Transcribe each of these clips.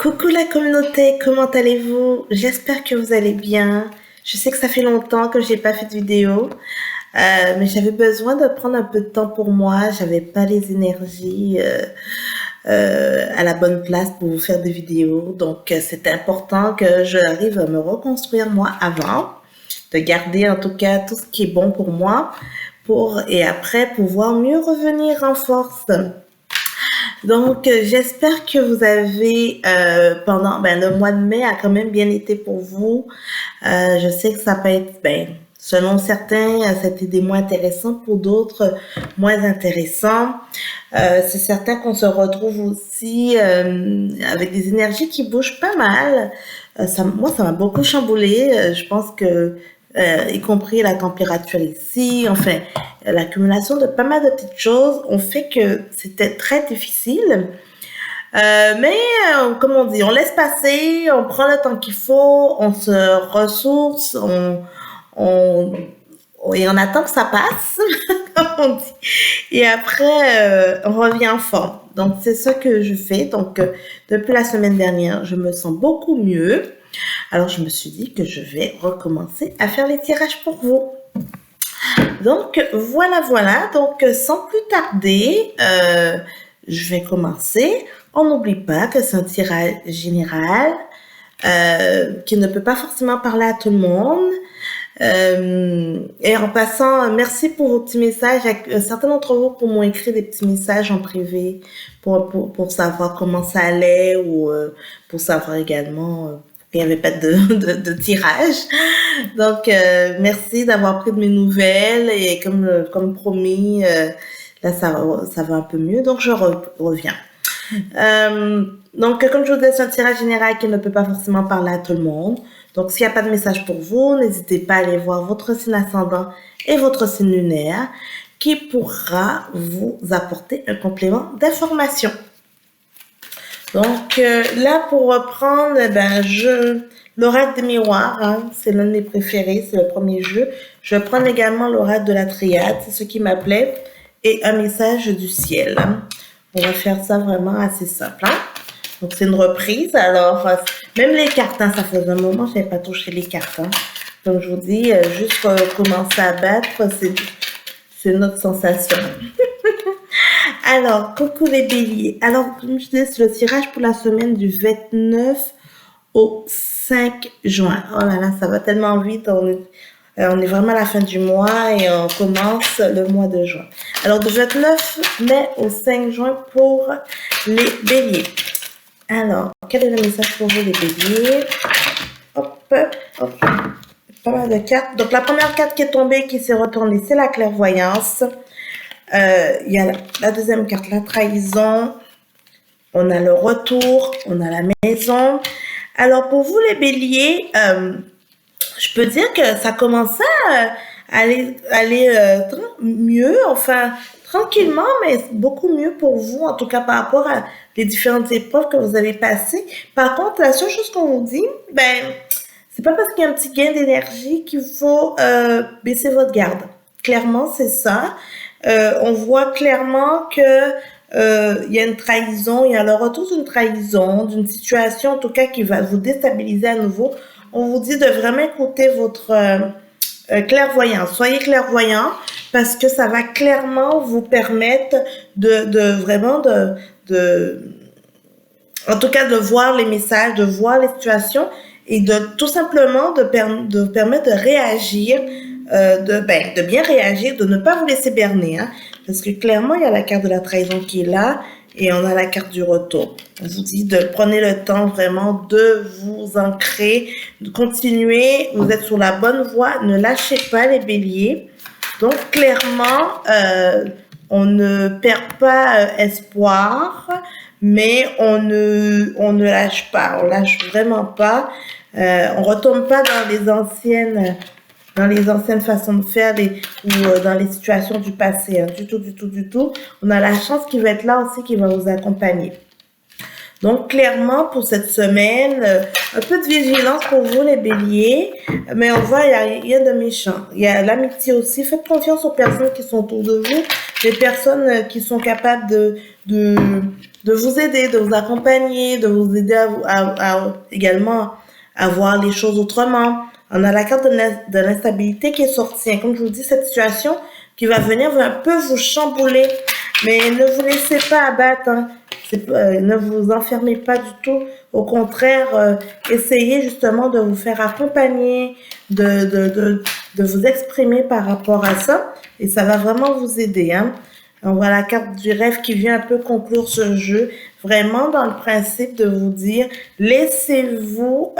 Coucou la communauté, comment allez-vous? J'espère que vous allez bien. Je sais que ça fait longtemps que j'ai pas fait de vidéo, mais j'avais besoin de prendre un peu de temps pour moi. J'avais pas les énergies à la bonne place pour vous faire des vidéos, donc c'est important que j'arrive à me reconstruire moi avant, de garder en tout cas tout ce qui est bon pour moi, et après pouvoir mieux revenir en force. Donc, j'espère que vous avez, le mois de mai a quand même bien été pour vous. Je sais que ça peut être, selon certains, c'était des mois intéressants, pour d'autres, moins intéressants. C'est certain qu'on se retrouve aussi avec des énergies qui bougent pas mal. Moi, ça m'a beaucoup chamboulé. Je pense que, y compris la température ici, enfin, l'accumulation de pas mal de petites choses ont fait que c'était très difficile. Comme on dit, on laisse passer, on prend le temps qu'il faut, on se ressource, on, et on attend que ça passe, comme on dit. Et après, on revient en forme. Donc, c'est ça que je fais. Donc, depuis la semaine dernière, je me sens beaucoup mieux. Alors, je me suis dit que je vais recommencer à faire les tirages pour vous. Donc, voilà. Donc, sans plus tarder, je vais commencer. On n'oublie pas que c'est un tirage général qui ne peut pas forcément parler à tout le monde. Et en passant, merci pour vos petits messages. Certains d'entre vous qui m'ont écrit des petits messages en privé pour savoir comment ça allait ou pour savoir également qu'il n'y avait pas de tirage. Donc, merci d'avoir pris de mes nouvelles et comme promis, là, ça va un peu mieux. Donc, je reviens. Donc, comme je vous disais, c'est un tirage général qui ne peut pas forcément parler à tout le monde. Donc, s'il n'y a pas de message pour vous, n'hésitez pas à aller voir votre signe ascendant et votre signe lunaire qui pourra vous apporter un complément d'information. Donc, là, pour reprendre, l'oracle des miroirs, hein, c'est l'un de mes préférés, c'est le premier jeu. Je vais prendre également l'oracle de la triade, c'est ce qui m'appelait, et un message du ciel. On va faire ça vraiment assez simple. Hein? Donc, c'est une reprise. Alors, même les cartes, hein, ça faisait un moment que je n'avais pas touché les cartes. Hein. Comme je vous dis, juste commencer à battre, c'est notre sensation. Alors, coucou les béliers. Alors, comme je disais, c'est le tirage pour la semaine du 29 au 5 juin. Oh là là, ça va tellement vite. On est vraiment à la fin du mois et on commence le mois de juin. Alors, du 29 mai au 5 juin pour les béliers. Alors, quel est le message pour vous les béliers? Hop. Pas mal de cartes. Donc, la première carte qui est tombée, qui s'est retournée, c'est la clairvoyance. Il y a la deuxième carte, la trahison. On a le retour. On a la maison. Alors, pour vous les béliers, je peux dire que ça commençait à aller mieux, enfin, tranquillement, mais beaucoup mieux pour vous, en tout cas par rapport à les différentes épreuves que vous avez passées. Par contre, la seule chose qu'on vous dit, c'est pas parce qu'il y a un petit gain d'énergie qu'il faut baisser votre garde. Clairement, c'est ça. On voit clairement que il y a une trahison, il y a le retour d'une trahison, d'une situation en tout cas qui va vous déstabiliser à nouveau. On vous dit de vraiment écouter votre clairvoyance. Soyez clairvoyant parce que ça va clairement vous permettre en tout cas de voir les messages, de voir les situations et de tout simplement de permettre de réagir, de bien réagir, de ne pas vous laisser berner, hein, parce que clairement il y a la carte de la trahison qui est là et on a la carte du retour. On vous dit de prenez le temps vraiment de vous ancrer, de continuer, vous êtes sur la bonne voie, ne lâchez pas les béliers. Donc clairement, on ne perd pas espoir, mais on ne lâche pas, on lâche vraiment pas. On retourne pas dans les anciennes façons de faire ou dans les situations du passé, hein, du tout. On a la chance qui va être là aussi, qui va vous accompagner. Donc, clairement, pour cette semaine, un peu de vigilance pour vous, les béliers, mais on voit, il y a rien de méchant. Il y a l'amitié aussi. Faites confiance aux personnes qui sont autour de vous, des personnes qui sont capables de vous aider, de vous accompagner, de vous aider également à voir les choses autrement. On a la carte de l'instabilité qui est sortie. Comme je vous dis, cette situation qui va venir va un peu vous chambouler, mais ne vous laissez pas abattre. Hein. Ne vous enfermez pas du tout. Au contraire, essayez justement de vous faire accompagner, de vous exprimer par rapport à ça. Et ça va vraiment vous aider. Hein. On voit la carte du rêve qui vient un peu conclure ce jeu. Vraiment dans le principe de vous dire, laissez-vous,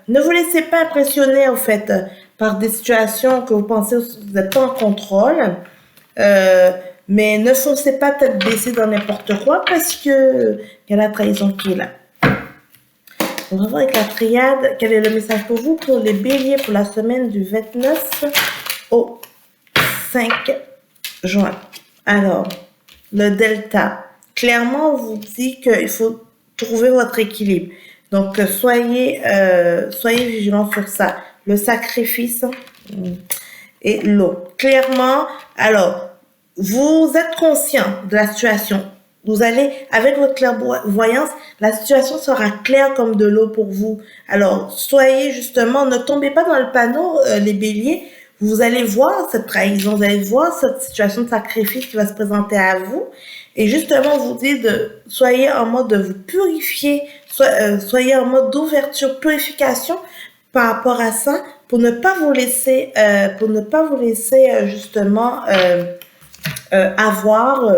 ne vous laissez pas impressionner en fait par des situations que vous pensez que vous n'êtes pas en contrôle. Mais ne foncez pas tête baissée dans n'importe quoi parce que il y a la trahison qui est là. On va voir avec la triade, quel est le message pour vous, pour les béliers, pour la semaine du 29 au 5 juin. Alors, le delta. Clairement, on vous dit qu'il faut trouver votre équilibre. Donc, soyez vigilants sur ça. Le sacrifice et l'eau. Clairement, alors, vous êtes conscient de la situation. Vous allez, avec votre clairvoyance, la situation sera claire comme de l'eau pour vous. Alors, soyez justement, ne tombez pas dans le panneau, les béliers. Vous allez voir cette trahison, vous allez voir cette situation de sacrifice qui va se présenter à vous. Et justement, vous dites soyez en mode de vous purifier, soyez en mode d'ouverture, purification par rapport à ça, pour ne pas vous laisser, justement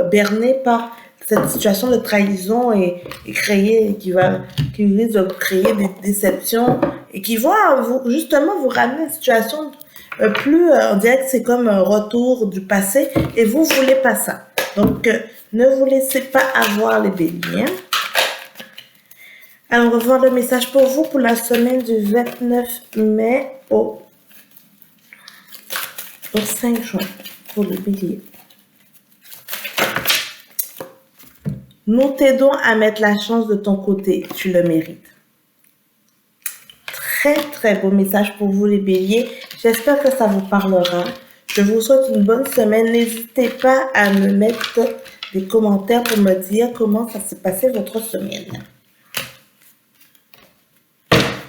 berner par cette situation de trahison et qui risque de créer des déceptions et qui va justement vous ramener à une situation on dirait que c'est comme un retour du passé et vous voulez pas ça. Donc, ne vous laissez pas avoir les béliers. Alors, on va voir le message pour vous pour la semaine du 29 mai au 5 juin pour les béliers. Nous t'aidons à mettre la chance de ton côté, tu le mérites. Très très beau message pour vous les béliers. J'espère que ça vous parlera. Je vous souhaite une bonne semaine. N'hésitez pas à me mettre des commentaires pour me dire comment ça s'est passé votre semaine.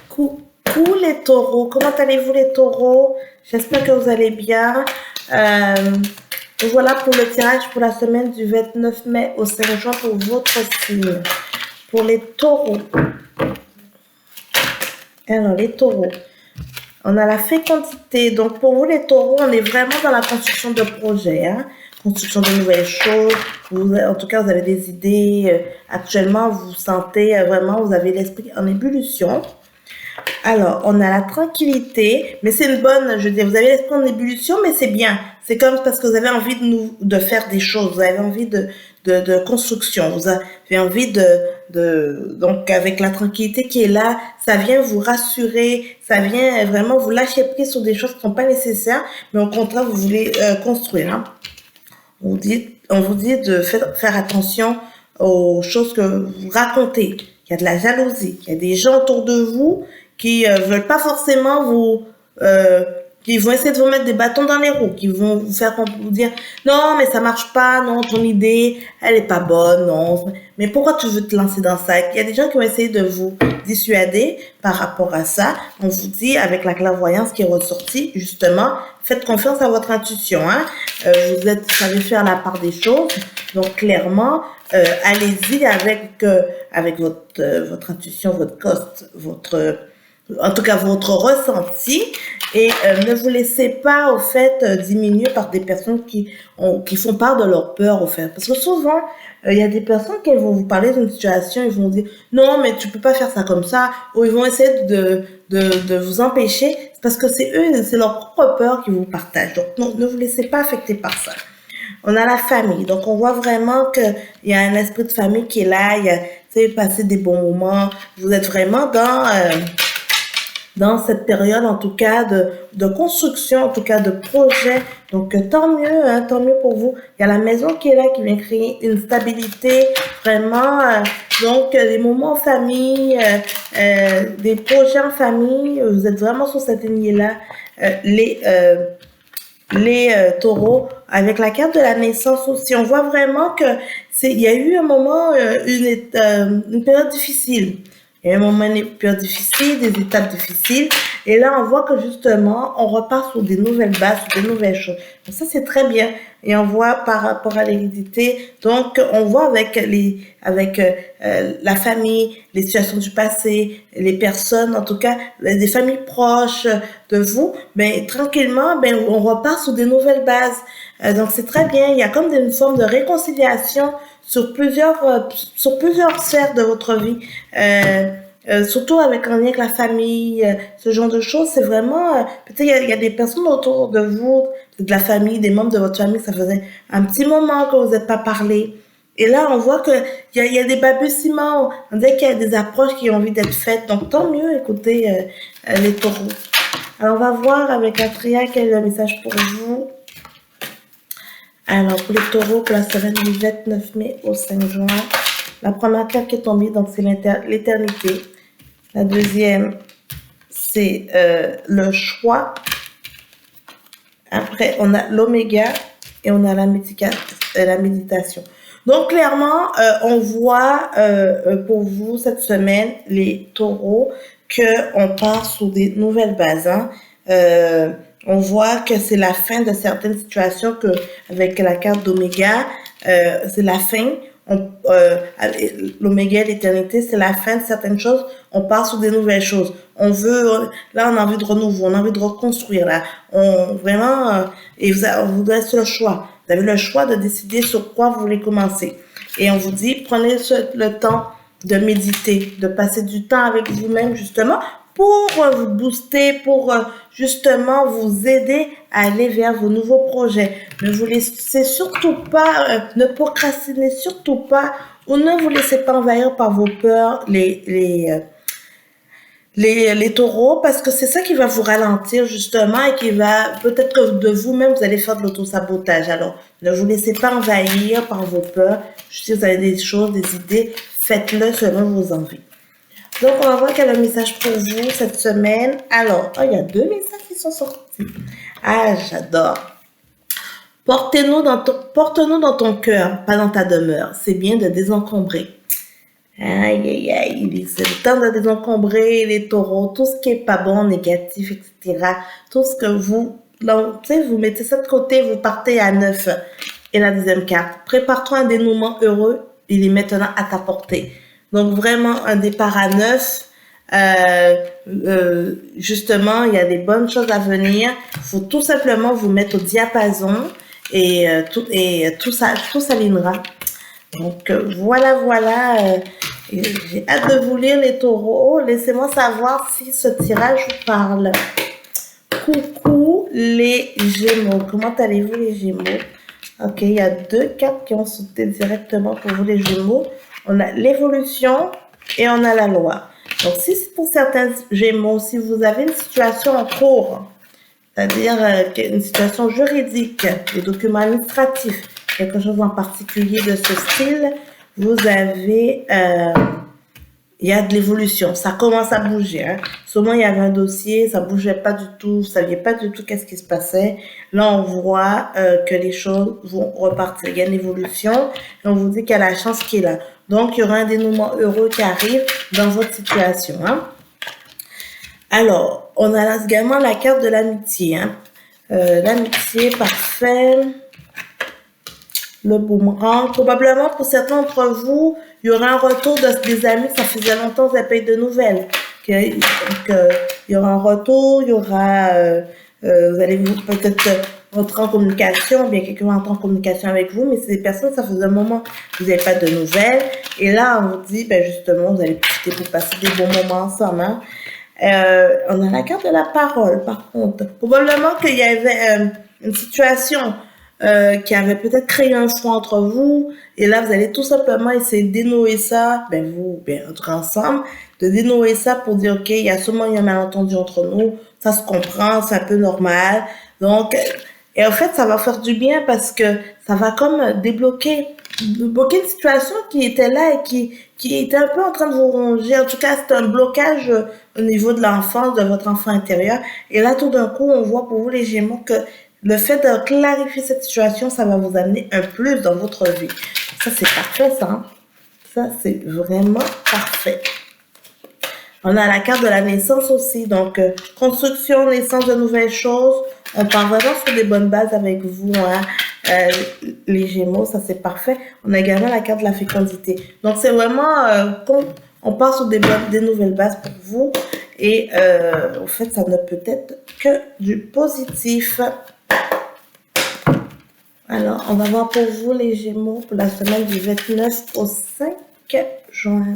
Coucou les taureaux. Comment allez-vous les taureaux? J'espère que vous allez bien. Voilà pour le tirage pour la semaine du 29 mai au 5 juin pour votre signe. Pour les taureaux. Alors, les taureaux, on a la fécondité. Donc, pour vous, les taureaux, on est vraiment dans la construction de projets, hein? Construction de nouvelles choses. En tout cas, vous avez des idées. Actuellement, vous sentez vraiment, vous avez l'esprit en ébullition. Alors, on a la tranquillité, mais c'est une bonne, je veux dire, vous avez l'esprit en ébullition, mais c'est bien. C'est comme parce que vous avez envie de faire des choses, vous avez envie de construction, vous avez envie donc avec la tranquillité qui est là, ça vient vous rassurer, ça vient vraiment vous lâcher prise sur des choses qui ne sont pas nécessaires, mais au contraire, vous voulez construire. Hein. On vous dit de faire attention aux choses que vous racontez. Il y a de la jalousie, il y a des gens autour de vous qui veulent pas forcément qui vont essayer de vous mettre des bâtons dans les roues, qui vont vous faire vous dire non mais ça marche pas, non ton idée elle est pas bonne, non mais pourquoi tu veux te lancer dans ça? Il y a des gens qui vont essayer de vous dissuader par rapport à ça. On vous dit avec la clairvoyance qui est ressortie justement, faites confiance à votre intuition, hein. Vous savez faire la part des choses, donc clairement allez-y avec votre intuition, votre coste, en tout cas votre ressenti, et ne vous laissez pas au fait diminuer par des personnes qui font part de leur peur au fait, parce que souvent il y a des personnes qui vont vous parler d'une situation, ils vont dire non mais tu peux pas faire ça comme ça, ou ils vont essayer de vous empêcher parce que c'est leur propre peur qui vous partagent. Donc non, ne vous laissez pas affecter par ça. On a la famille, donc on voit vraiment que il y a un esprit de famille qui est là, il y a passer des bons moments, vous êtes vraiment dans cette période, en tout cas, de construction, en tout cas, de projet. Donc, tant mieux pour vous. Il y a la maison qui est là, qui vient créer une stabilité, vraiment. Donc, des moments en famille, des projets en famille. Vous êtes vraiment sur cette lignée-là. les taureaux, avec la carte de la naissance aussi, on voit vraiment que il y a eu un moment, une période difficile. Il y a eu un moment, une période difficile, des étapes difficiles. Et là, on voit que justement, on repart sur des nouvelles bases, sur des nouvelles choses. Donc ça, c'est très bien. Et on voit par rapport à l'hérédité. Donc, on voit avec la famille, les situations du passé, les personnes, en tout cas, des familles proches de vous, ben, tranquillement, ben, on repart sur des nouvelles bases. Donc, c'est très bien. Il y a comme une forme de réconciliation sur plusieurs sphères de votre vie. Surtout avec un lien avec la famille, ce genre de choses, c'est vraiment, peut-être il y a des personnes autour de vous, de la famille, des membres de votre famille, ça faisait un petit moment que vous n'êtes pas parlé. Et là, on voit que il y a des balbutiements, on dirait qu'il y a des approches qui ont envie d'être faites. Donc, tant mieux, écoutez, les taureaux. Alors, on va voir avec la triade quel est le message pour vous. Alors, pour les taureaux, pour la semaine du 29 mai au 5 juin, la première carte qui est tombée, donc c'est l'éternité. La deuxième, c'est le choix. Après, on a l'oméga et on a la méditation. Donc, clairement, on voit pour vous cette semaine, les taureaux, qu'on part sur des nouvelles bases. Hein. On voit que c'est la fin de certaines situations que, avec la carte d'oméga, c'est la fin. L'oméga, l'éternité, c'est la fin de certaines choses. On part sur des nouvelles choses. Là, on a envie de renouveau, on a envie de reconstruire. Là, vraiment, et vous laisse le choix. Vous avez le choix de décider sur quoi vous voulez commencer. Et on vous dit, prenez le temps de méditer, de passer du temps avec vous-même, justement, pour vous booster, pour justement vous aider à aller vers vos nouveaux projets. Ne vous laissez surtout pas, ne procrastinez surtout pas, ou ne vous laissez pas envahir par vos peurs, les taureaux, parce que c'est ça qui va vous ralentir justement et qui va, peut-être que de vous-même, vous allez faire de l'autosabotage. Alors, ne vous laissez pas envahir par vos peurs. Si vous avez des choses, des idées, faites-le selon vos envies. Donc, on va voir quel est le message pour vous cette semaine. Alors, il y a 2 messages qui sont sortis. Ah, j'adore. Porte-nous dans ton cœur, pas dans ta demeure. C'est bien de désencombrer. Aïe, aïe, aïe, c'est le temps de désencombrer les taureaux, tout ce qui est pas bon, négatif, etc. Tout ce que vous mettez ça de côté, vous partez à neuf. Et la deuxième carte, prépare-toi à un dénouement heureux, il est maintenant à ta portée. Donc vraiment un départ à neuf. Justement, il y a des bonnes choses à venir. Il faut tout simplement vous mettre au diapason et tout s'alignera. Donc voilà. J'ai hâte de vous lire les taureaux. Laissez-moi savoir si ce tirage vous parle. Coucou les Gémeaux. Comment allez-vous les Gémeaux? Ok, il y a 2 cartes qui ont sauté directement pour vous les Gémeaux. On a l'évolution et on a la loi. Donc si c'est pour certains Gémeaux, si vous avez une situation en cours, c'est-à-dire une situation juridique, des documents administratifs, quelque chose en particulier de ce style, vous avez, il y a de l'évolution, ça commence à bouger. Hein. Souvent, il y avait un dossier, ça bougeait pas du tout, vous saviez pas du tout qu'est-ce qui se passait. Là, on voit que les choses vont repartir. Il y a une évolution et on vous dit qu'il y a la chance qui est là. Donc, il y aura un dénouement heureux qui arrive dans votre situation. Hein. Alors, on a également la carte de l'amitié. Hein. L'amitié, parfait. Le boomerang. Probablement pour certains d'entre vous, il y aura un retour des amis. Ça faisait longtemps que vous n'avez pas eu de nouvelles. Il y aura un retour, il y aura... vous allez peut-être entrer en communication, bien quelqu'un va entrer en communication avec vous, mais c'est des personnes, ça faisait un moment que vous n'avez pas de nouvelles. Et là, on vous dit, justement, vous allez profiter pour passer des bons moments ensemble. Hein. On a la carte de la parole, par contre. Probablement qu'il y avait une situation qui avait peut-être créé un froid entre vous, et là, vous allez tout simplement essayer de dénouer ça, entre ensemble, de dénouer ça pour dire, OK, il y a sûrement eu un malentendu entre nous, ça se comprend, c'est un peu normal. Donc, et en fait, ça va faire du bien parce que ça va comme débloquer une situation qui était là et qui était un peu en train de vous ronger. En tout cas, c'est un blocage au niveau de l'enfance, de votre enfant intérieur. Et là, tout d'un coup, on voit pour vous les Gémeaux que le fait de clarifier cette situation, ça va vous amener un plus dans votre vie. Ça, c'est parfait, ça. Hein? Ça, c'est vraiment parfait. On a la carte de la naissance aussi. Donc, construction, naissance de nouvelles choses. On part vraiment sur des bonnes bases avec vous, hein. Les Gémeaux, ça c'est parfait. On a également la carte de la fécondité. Donc, c'est vraiment, on part sur des nouvelles bases pour vous. Et en fait, ça ne peut être que du positif. Alors, on va voir pour vous les Gémeaux pour la semaine du 29 au 5 juin.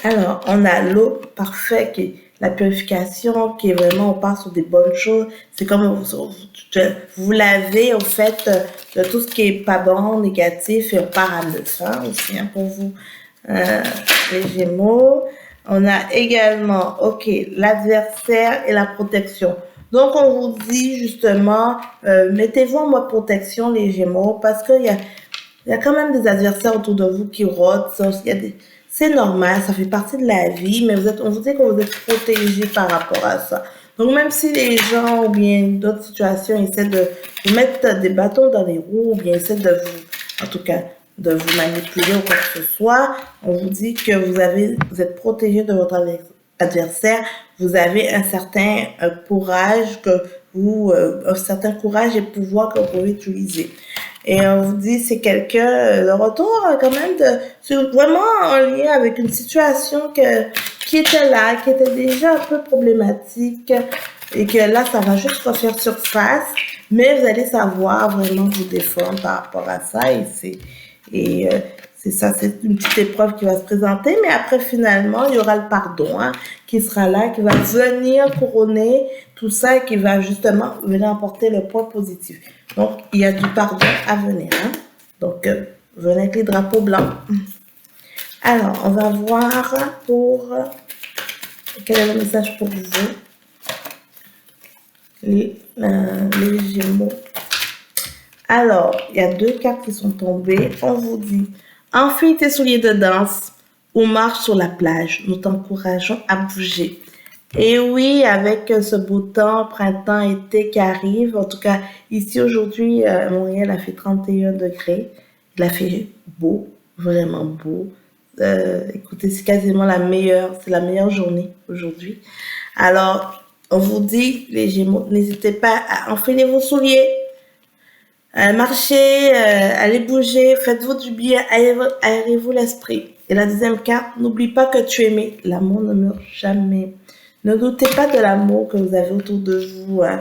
Alors, on a l'eau parfait qui est la purification, qui est vraiment, on part sur des bonnes choses. C'est comme vous lavez, en fait, de tout ce qui est pas bon, négatif, et on part à neuf, hein, aussi, hein, pour vous, les Gémeaux. On a également, ok, l'adversaire et la protection. Donc, on vous dit, justement, mettez-vous en mode protection, les Gémeaux, parce qu'il y a quand même des adversaires autour de vous qui rôdent. C'est normal, ça fait partie de la vie, mais on vous dit que vous êtes protégé par rapport à ça. Donc, même si les gens ou bien d'autres situations essaient de vous mettre des bâtons dans les roues ou bien essaient de vous, en tout cas, de vous manipuler ou quoi que ce soit, on vous dit que vous êtes protégé de votre adversaire. Vous avez un certain courage un certain courage et pouvoir que vous pouvez utiliser. Et on vous dit, c'est quelqu'un, le retour quand même c'est vraiment en lien avec une situation qui était là, qui était déjà un peu problématique et que là, ça va juste refaire surface, mais vous allez savoir vraiment vous défendre par rapport à ça c'est ça, c'est une petite épreuve qui va se présenter, mais après, finalement, il y aura le pardon, hein, qui sera là, qui va venir couronner tout ça et qui va justement venir apporter le point positif. Donc, il y a du pardon à venir, hein. Donc, venez avec les drapeaux blancs. Alors, on va voir quel est le message pour vous, les Gémeaux. Alors, il y a 2 cartes qui sont tombées. On vous dit, enfile tes souliers de danse ou marche sur la plage. Nous t'encourageons à bouger. Et oui, avec ce beau temps, printemps, été qui arrive, en tout cas, ici aujourd'hui, à Montréal a fait 31 degrés. Il a fait beau, vraiment beau. Écoutez, c'est quasiment la meilleure journée aujourd'hui. Alors, on vous dit, les Gémeaux, n'hésitez pas à enfiler vos souliers, marchez, allez bouger, faites-vous du bien, aérez-vous l'esprit. Et la deuxième carte, n'oublie pas que tu es aimé. L'amour ne meurt jamais. Ne doutez pas de l'amour que vous avez autour de vous, hein,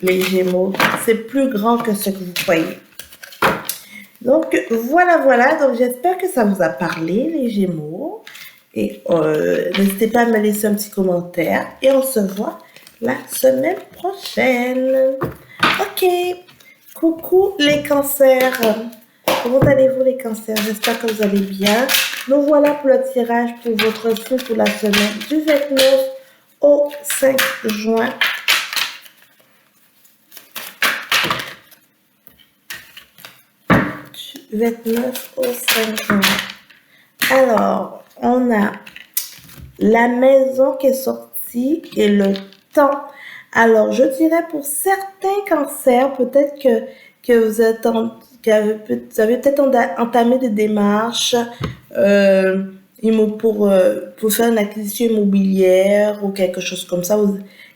les Gémeaux. C'est plus grand que ce que vous croyez. Donc, voilà. Donc, j'espère que ça vous a parlé, les Gémeaux. Et n'hésitez pas à me laisser un petit commentaire. Et on se voit la semaine prochaine. Ok. Coucou les cancers. Comment allez-vous les cancers? J'espère que vous allez bien. Nous voilà pour le tirage pour votre signe pour la semaine du 29 au 5 juin. Du 29 au 5 juin. Alors, on a la maison qui est sortie et le temps. Alors, je dirais pour certains cancers, peut-être que vous avez peut-être entamé des démarches pour faire une acquisition immobilière ou quelque chose comme ça.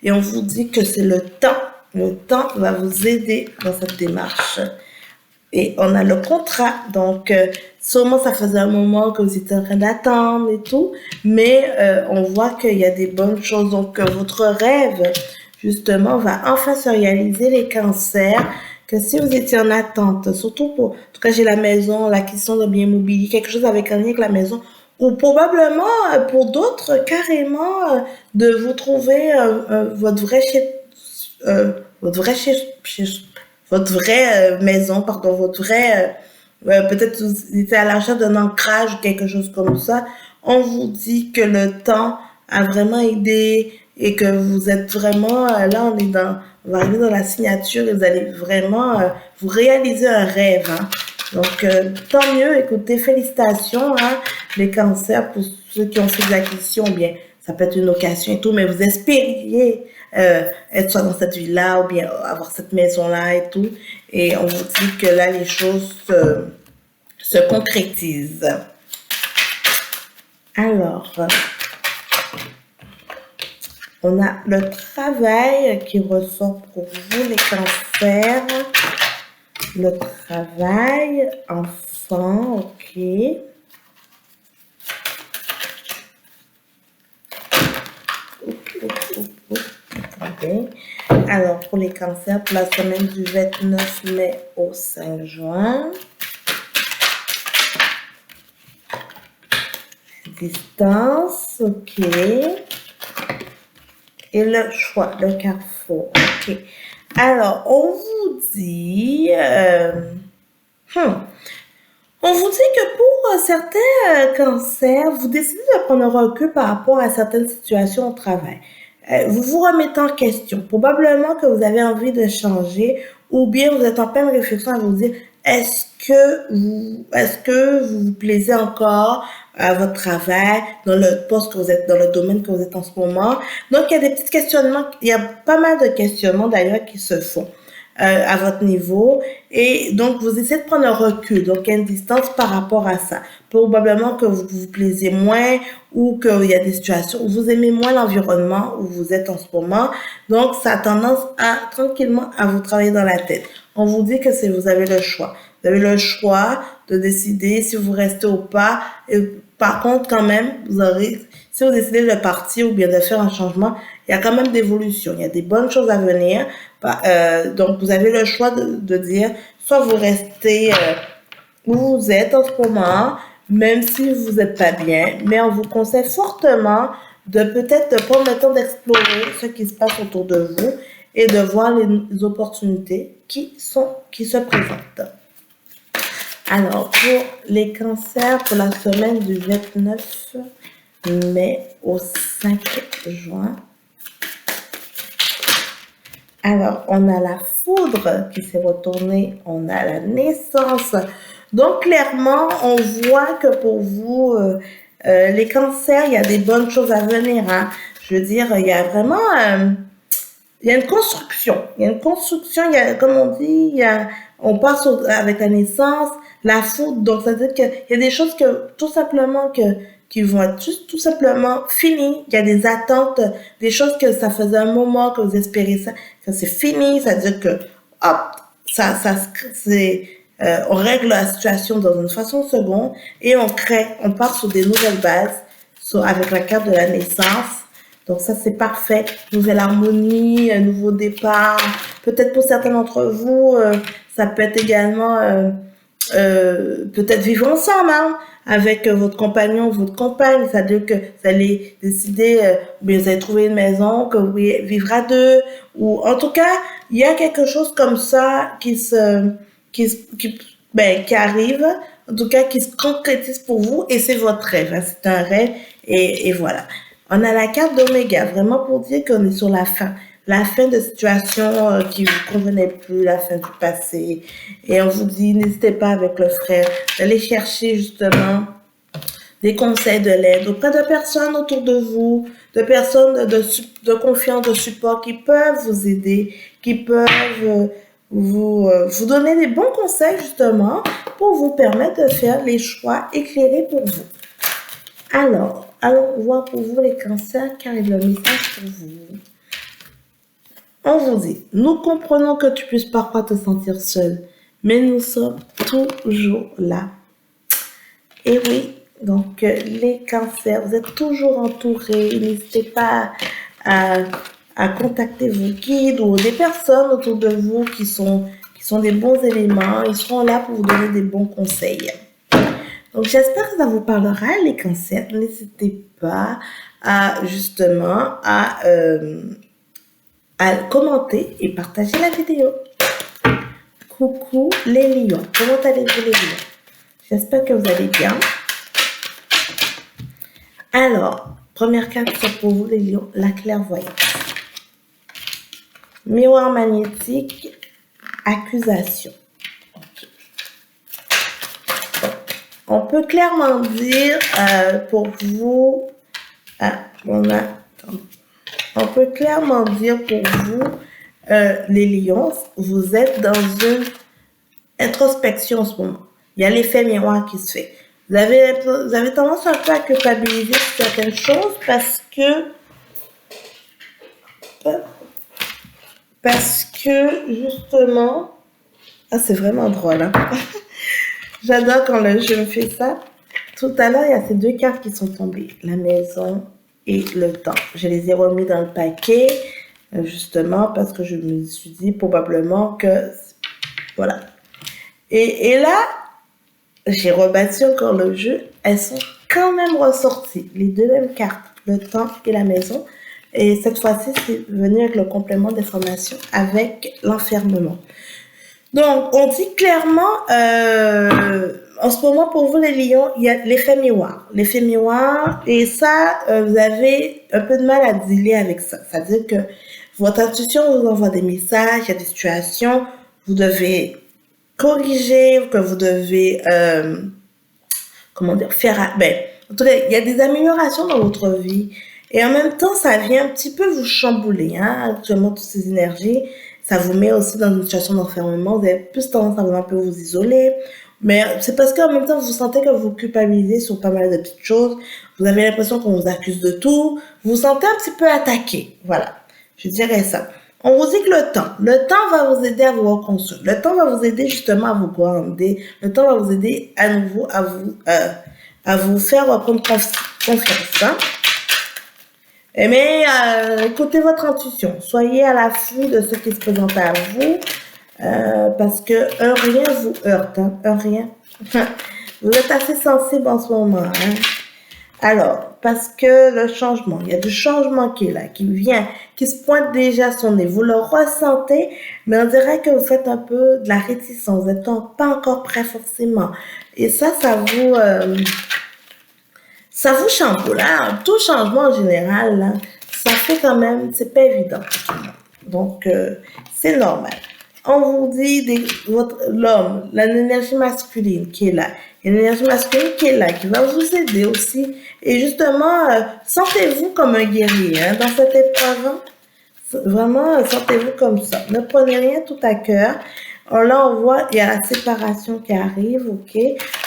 Et on vous dit que c'est le temps. Le temps va vous aider dans cette démarche. Et on a le contrat. Donc, sûrement, ça faisait un moment que vous étiez en train d'attendre et tout. Mais on voit qu'il y a des bonnes choses. Donc, votre rêve, justement, va enfin se réaliser, les cancers. Que si vous étiez en attente, surtout en tout cas, j'ai la maison, l'acquisition de biens immobiliers, quelque chose avec un lien avec la maison, ou probablement, pour d'autres, carrément, de vous trouver votre vraie maison, pardon, peut-être vous étiez à l'achat d'un ancrage ou quelque chose comme ça. On vous dit que le temps a vraiment aidé et que vous êtes vraiment, là on va arriver dans la signature et vous allez vraiment vous réaliser un rêve, hein. Donc, tant mieux, écoutez, félicitations, hein, les cancers, pour ceux qui ont fait des acquisitions, bien, ça peut être une location et tout, mais vous espériez être soit dans cette ville-là ou bien avoir cette maison-là et tout. Et on vous dit que là, les choses se concrétisent. Alors, on a le travail qui ressort pour vous, les cancers. Le travail, enfant, ok. Okay. Alors, pour les cancers, pour la semaine du 29 mai au 5 juin. Distance, ok. Et le choix, le carrefour, ok. Alors, on vous dit... On vous dit que pour certains cancers, vous décidez de prendre un recul par rapport à certaines situations au travail. Vous vous remettez en question. Probablement que vous avez envie de changer ou bien vous êtes en pleine réflexion à vous dire est-ce que vous vous plaisez encore à votre travail, dans le poste que vous êtes, dans le domaine que vous êtes en ce moment. Donc, il y a des petits questionnements, il y a pas mal de questionnements d'ailleurs qui se font à votre niveau. Et donc, vous essayez de prendre un recul, donc il y a une distance par rapport à ça. Probablement que vous vous plaisez moins ou qu'il y a des situations où vous aimez moins l'environnement où vous êtes en ce moment. Donc, ça a tendance à tranquillement à vous travailler dans la tête. On vous dit que vous avez le choix. Vous avez le choix de décider si vous restez ou pas. Et par contre, quand même, si vous décidez de partir ou bien de faire un changement, il y a quand même d'évolution. Il y a des bonnes choses à venir. Donc, vous avez le choix de dire, soit vous restez où vous êtes en ce moment, même si vous n'êtes pas bien, mais on vous conseille fortement de peut-être prendre le temps d'explorer ce qui se passe autour de vous et de voir les opportunités qui se présentent. Alors, pour les cancers, pour la semaine du 29 mai au 5 juin, alors, on a la foudre qui s'est retournée, on a la naissance. Donc, clairement, on voit que pour vous, les cancers, il y a des bonnes choses à venir. Hein. Je veux dire, il y a vraiment... il y a une construction. Il y a une construction, comme on dit, on passe avec la naissance, la foudre. Donc, ça veut dire qu'il y a des choses que, tout simplement, qui vont être juste tout simplement finies. Il y a des attentes, des choses que ça faisait un moment que vous espérez ça, que c'est fini. Ça veut dire que, hop, on règle la situation dans une façon seconde et on part sur des nouvelles bases, avec la carte de la naissance. Donc ça, c'est parfait. Nouvelle harmonie, un nouveau départ. Peut-être pour certains d'entre vous, ça peut être également peut-être vivre ensemble avec votre compagnon, votre compagne. C'est-à-dire que vous allez décider, bien vous allez trouver une maison, que vous pouvez vivre à deux. Ou en tout cas, il y a quelque chose comme ça qui arrive, en tout cas qui se concrétise pour vous. Et c'est votre rêve. Hein. C'est un rêve et voilà. On a la carte d'Oméga, vraiment pour dire qu'on est sur la fin de situation qui vous convenait plus, la fin du passé. Et on vous dit, n'hésitez pas avec le frère d'aller chercher justement des conseils, de l'aide auprès de personnes autour de vous, de personnes de confiance, de support qui peuvent vous aider, qui peuvent vous donner des bons conseils justement pour vous permettre de faire les choix éclairés pour vous. Alors, allons voir pour vous les cancers, car il y a le message pour vous. On vous dit, nous comprenons que tu puisses parfois te sentir seul, mais nous sommes toujours là. Et oui, donc les cancers, vous êtes toujours entourés. N'hésitez pas à contacter vos guides ou des personnes autour de vous qui sont des bons éléments. Ils seront là pour vous donner des bons conseils. Donc, j'espère que ça vous parlera, les cancers. N'hésitez pas justement à commenter et partager la vidéo. Coucou les lions. Comment allez-vous les lions? J'espère que vous allez bien. Alors, première carte pour vous les lions, la clairvoyance. Miroir magnétique, accusation. On peut clairement dire pour vous Ah, on peut clairement dire pour vous, les lions, vous êtes dans une introspection en ce moment. Il y a l'effet miroir qui se fait. Vous avez tendance un peu à culpabiliser sur certaines choses parce que justement, ah, c'est vraiment drôle, hein? J'adore quand le jeu me fait ça. Tout à l'heure, il y a ces deux cartes qui sont tombées, la maison et le temps. Je les ai remis dans le paquet, justement, parce que je me suis dit probablement que, voilà. Et là, j'ai rebâti encore le jeu. Elles sont quand même ressorties, les deux mêmes cartes, le temps et la maison. Et cette fois-ci, c'est venu avec le complément d'information avec l'enfermement. Donc, on dit clairement, en ce moment, pour vous les lions, il y a l'effet miroir. L'effet miroir, et ça, vous avez un peu de mal à dealer avec ça. C'est-à-dire que votre intuition vous envoie des messages, il y a des situations, vous devez corriger, que vous devez, comment dire, faire, en tout cas, il y a des améliorations dans votre vie. Et en même temps, ça vient un petit peu vous chambouler, hein, actuellement, toutes ces énergies. Ça vous met aussi dans une situation d'enfermement. Vous avez plus tendance à un peu vous isoler. Mais c'est parce qu'en même temps, vous sentez que vous culpabilisez sur pas mal de petites choses. Vous avez l'impression qu'on vous accuse de tout. Vous vous sentez un petit peu attaqué. Voilà. Je dirais ça. On vous dit que le temps va vous aider à vous reconstruire. Le temps va vous aider justement à vous grandir. Le temps va vous aider à nouveau à vous faire reprendre confiance. Hein? Mais écoutez votre intuition. Soyez à l'affût de ce qui se présente à vous. Parce que un rien vous heurte. Hein? Un rien. Vous êtes assez sensible en ce moment. Hein? Alors, parce que le changement, il y a du changement qui est là, qui vient, qui se pointe déjà à son nez. Vous le ressentez, mais on dirait que vous faites un peu de la réticence. Vous n'êtes pas encore prêt forcément. Et ça vous chamboule. Hein? Tout changement en général, là, ça fait quand même, c'est pas évident pour tout le monde. Donc, c'est normal. On vous dit l'homme, l'énergie masculine qui est là. Il y a une énergie masculine qui est là, qui va vous aider aussi. Et justement, sentez-vous comme un guerrier hein, dans cette épreuve. Hein. Vraiment, sentez-vous comme ça. Ne prenez rien tout à cœur. Là, on voit, il y a la séparation qui arrive, ok.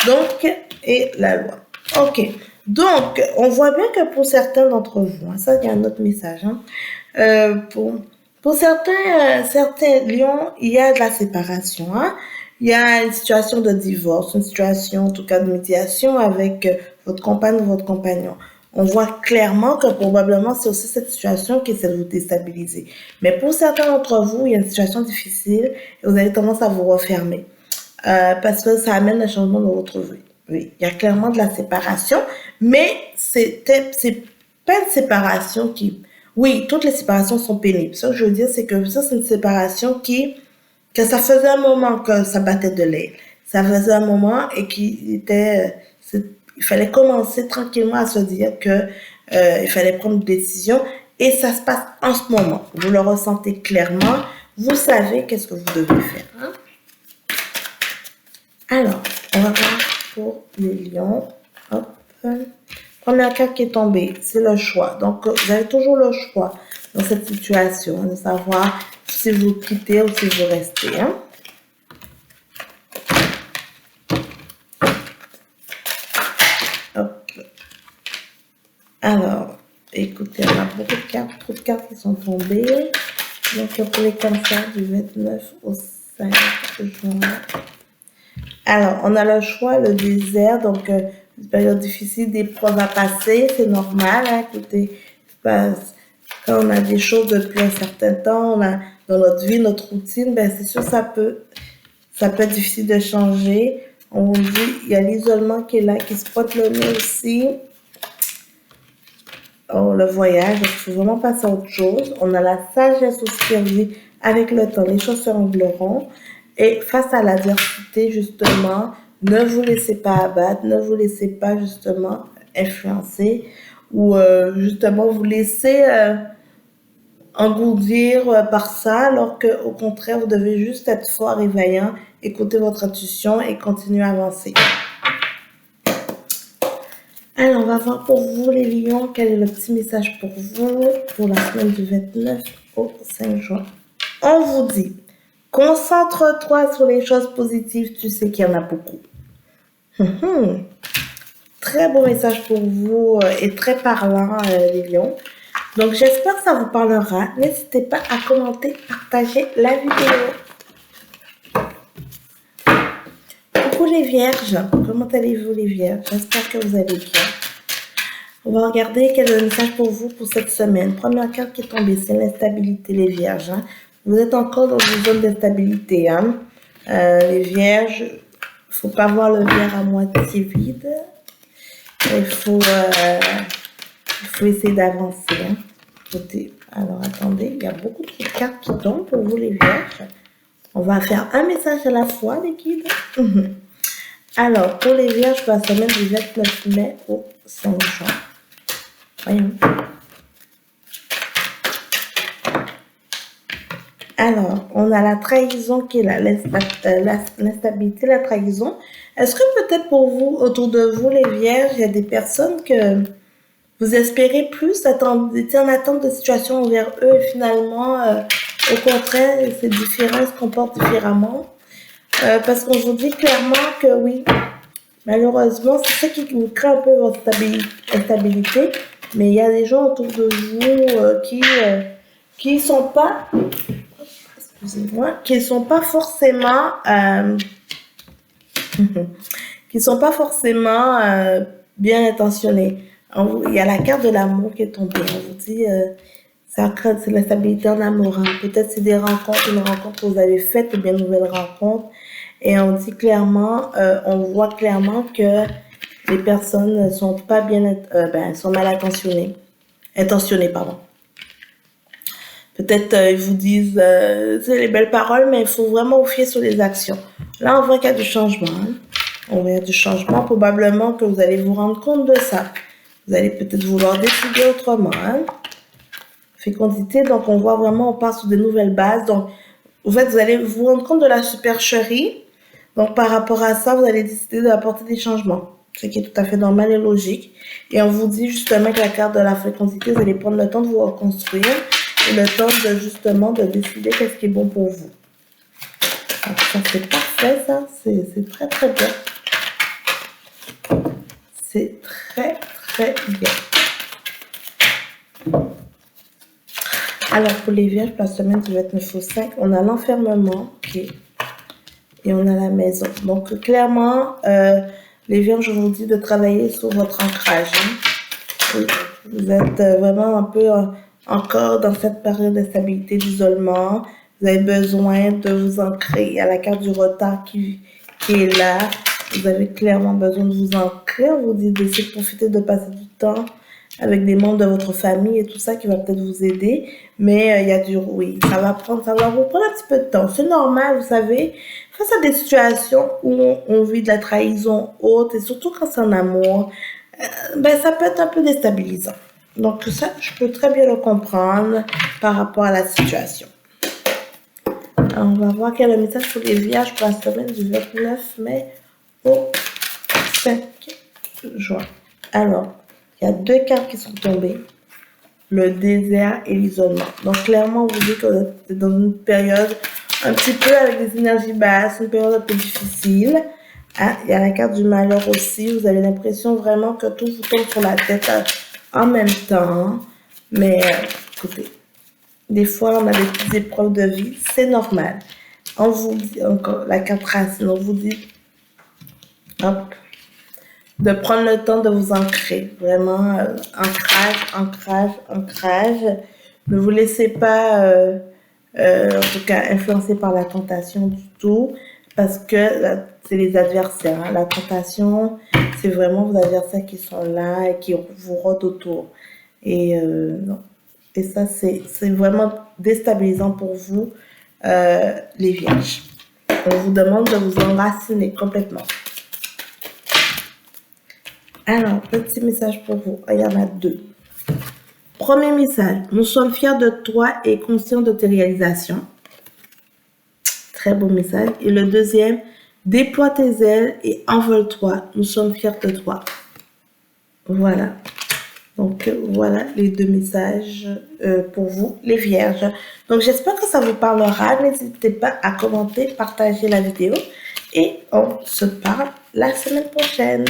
Donc, et la loi. Ok. Donc, on voit bien que pour certains d'entre vous, hein, ça, il y a un autre message. Hein, pour certains lions, il y a de la séparation. Hein. Il y a une situation de divorce, une situation, en tout cas, de médiation avec votre compagne ou votre compagnon. On voit clairement que probablement c'est aussi cette situation qui essaie de vous déstabiliser. Mais pour certains d'entre vous, il y a une situation difficile et vous avez tendance à vous refermer parce que ça amène un changement dans votre vie. Oui, il y a clairement de la séparation, mais c'est pas une séparation qui... Oui, toutes les séparations sont pénibles. Ce que je veux dire, c'est que ça, c'est une séparation que ça faisait un moment que ça battait de l'aile. Ça faisait un moment et il fallait commencer tranquillement à se dire que il fallait prendre une décision et ça se passe en ce moment. Vous le ressentez clairement. Vous savez qu'est-ce que vous devez faire. Hein? Alors, on va voir pour les lions. Hop. Première carte qui est tombée, c'est le choix. Donc, vous avez toujours le choix dans cette situation de savoir si vous quittez ou si vous restez. Hein? Hop. Alors, écoutez, on a beaucoup de cartes, trop de cartes qui sont tombées. Donc, pour les cancers du 29 au 5 juin. Alors, on a le choix, le désert, donc une période difficile, des épreuves à passer, c'est normal. Hein, écoutez, quand on a des choses depuis un certain temps, on a dans notre vie, notre routine, c'est sûr ça peut être difficile de changer. On dit, il y a l'isolement qui est là, qui se pointe le nez aussi. Oh, le voyage, il faut vraiment passer à autre chose. On a la sagesse aussi qui revient avec le temps, les choses se régleront. Et face à l'adversité, justement, ne vous laissez pas abattre, ne vous laissez pas justement influencer ou justement vous laisser engourdir par ça, alors qu'au contraire, vous devez juste être fort et vaillant, écouter votre intuition et continuer à avancer. Alors, on va voir pour vous, les lions, quel est le petit message pour vous pour la semaine du 29 au 5 juin. On vous dit, concentre-toi sur les choses positives, tu sais qu'il y en a beaucoup. Très beau message pour vous et très parlant, les lions. Donc, j'espère que ça vous parlera. N'hésitez pas à commenter, partager la vidéo. Coucou les vierges, comment allez-vous les vierges? J'espère que vous allez bien. On va regarder quel est le message pour vous pour cette semaine. Première carte qui est tombée, c'est l'instabilité les vierges. Hein. Vous êtes encore dans une zone d'instabilité. Hein. Les vierges, il ne faut pas voir le verre à moitié vide. Il faut essayer d'avancer. Hein. Alors attendez, il y a beaucoup de cartes qui tombent pour vous les vierges. On va faire un message à la fois les guides. Alors pour les vierges pour la semaine du 29 mai au 5 juin. Voyons. Alors, on a la trahison qui est là, l'instabilité, la trahison. Est-ce que peut-être pour vous, autour de vous, les vierges, il y a des personnes que vous espérez plus, vous étiez en attente de situations envers eux et finalement, au contraire, c'est différent, ils se comportent différemment. Parce qu'on vous dit clairement que oui, malheureusement, c'est ça qui vous crée un peu votre instabilité. Mais il y a des gens autour de vous qui sont pas, excusez-moi, qui sont pas forcément, bien intentionnés. Il y a la carte de l'amour qui est tombée. On vous dit, c'est la stabilité en amour. Hein. Peut-être c'est une rencontre que vous avez faite ou bien une nouvelle rencontre. Et on dit clairement, on voit clairement que les personnes ne sont pas bien, sont mal intentionnées, pardon. Peut-être ils vous disent, c'est les belles paroles, mais il faut vraiment vous fier sur les actions. Là, on voit qu'il y a du changement. Hein. On voit du changement, probablement que vous allez vous rendre compte de ça. Vous allez peut-être vouloir décider autrement. Hein. Fécondité, donc on voit vraiment, on part sur de nouvelles bases. Donc, en fait, vous allez vous rendre compte de la supercherie. Donc, par rapport à ça, vous allez décider d'apporter des changements. Ce qui est tout à fait normal et logique. Et on vous dit justement que la carte de la fécondité, vous allez prendre le temps de vous reconstruire et le temps de justement de décider qu'est-ce qui est bon pour vous. Donc, ça, c'est parfait, ça. C'est très, très bien. C'est très, très bien. Alors, pour les vierges, pour la semaine du 29 au 5, on a l'enfermement, ok, et on a la maison. Donc, clairement, les vierges, je vous dis de travailler sur votre ancrage. Hein. Vous êtes vraiment un peu encore dans cette période d'instabilité, d'isolement. Vous avez besoin de vous ancrer. Il y a la carte du retard qui est là. Vous avez clairement besoin de vous ancrer. On vous dit d'essayer de profiter de passer du temps avec des membres de votre famille et tout ça qui va peut-être vous aider. Mais il y a ça va vous prendre un petit peu de temps. C'est normal, vous savez, face à des situations où on vit de la trahison haute et surtout quand c'est en amour, ça peut être un peu déstabilisant. Donc ça, je peux très bien le comprendre par rapport à la situation. Alors, on va voir quel est le message pour les vierges pour la semaine du 29 mai au 5 juin. Alors, il y a deux cartes qui sont tombées. Le désert et l'isolement. Donc, clairement, vous dites que vous êtes dans une période un petit peu avec des énergies basses, une période un peu difficile. Ah, il y a la carte du malheur aussi. Vous avez l'impression vraiment que tout vous tombe sur la tête en même temps. Mais, écoutez, des fois, on a des petites épreuves de vie. C'est normal. On vous dit encore la carte racine. On vous dit, hop, de prendre le temps de vous ancrer. Vraiment, ancrage. Ne vous laissez pas, en tout cas, influencer par la tentation du tout. Parce que c'est les adversaires. Hein. La tentation, c'est vraiment vos adversaires qui sont là et qui vous rôdent autour. Et non. Et ça, c'est vraiment déstabilisant pour vous, les vierges. On vous demande de vous enraciner complètement. Alors, petit message pour vous. Il y en a deux. Premier message. Nous sommes fiers de toi et conscients de tes réalisations. Très beau message. Et le deuxième. Déploie tes ailes et envole-toi. Nous sommes fiers de toi. Voilà. Donc, voilà les deux messages pour vous, les vierges. Donc, j'espère que ça vous parlera. N'hésitez pas à commenter, partager la vidéo. Et on se parle la semaine prochaine.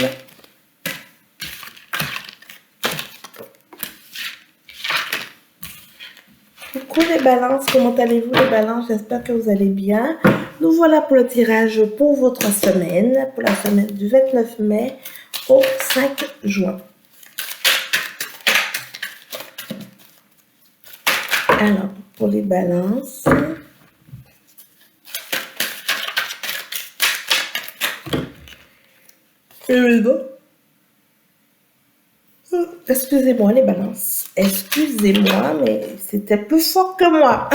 Coucou les balances, comment allez-vous les balances? J'espère que vous allez bien. Nous voilà pour le tirage pour votre semaine, pour la semaine du 29 mai au 5 juin. Alors, pour les balances, excusez-moi les balances, excusez-moi, mais c'était plus fort que moi.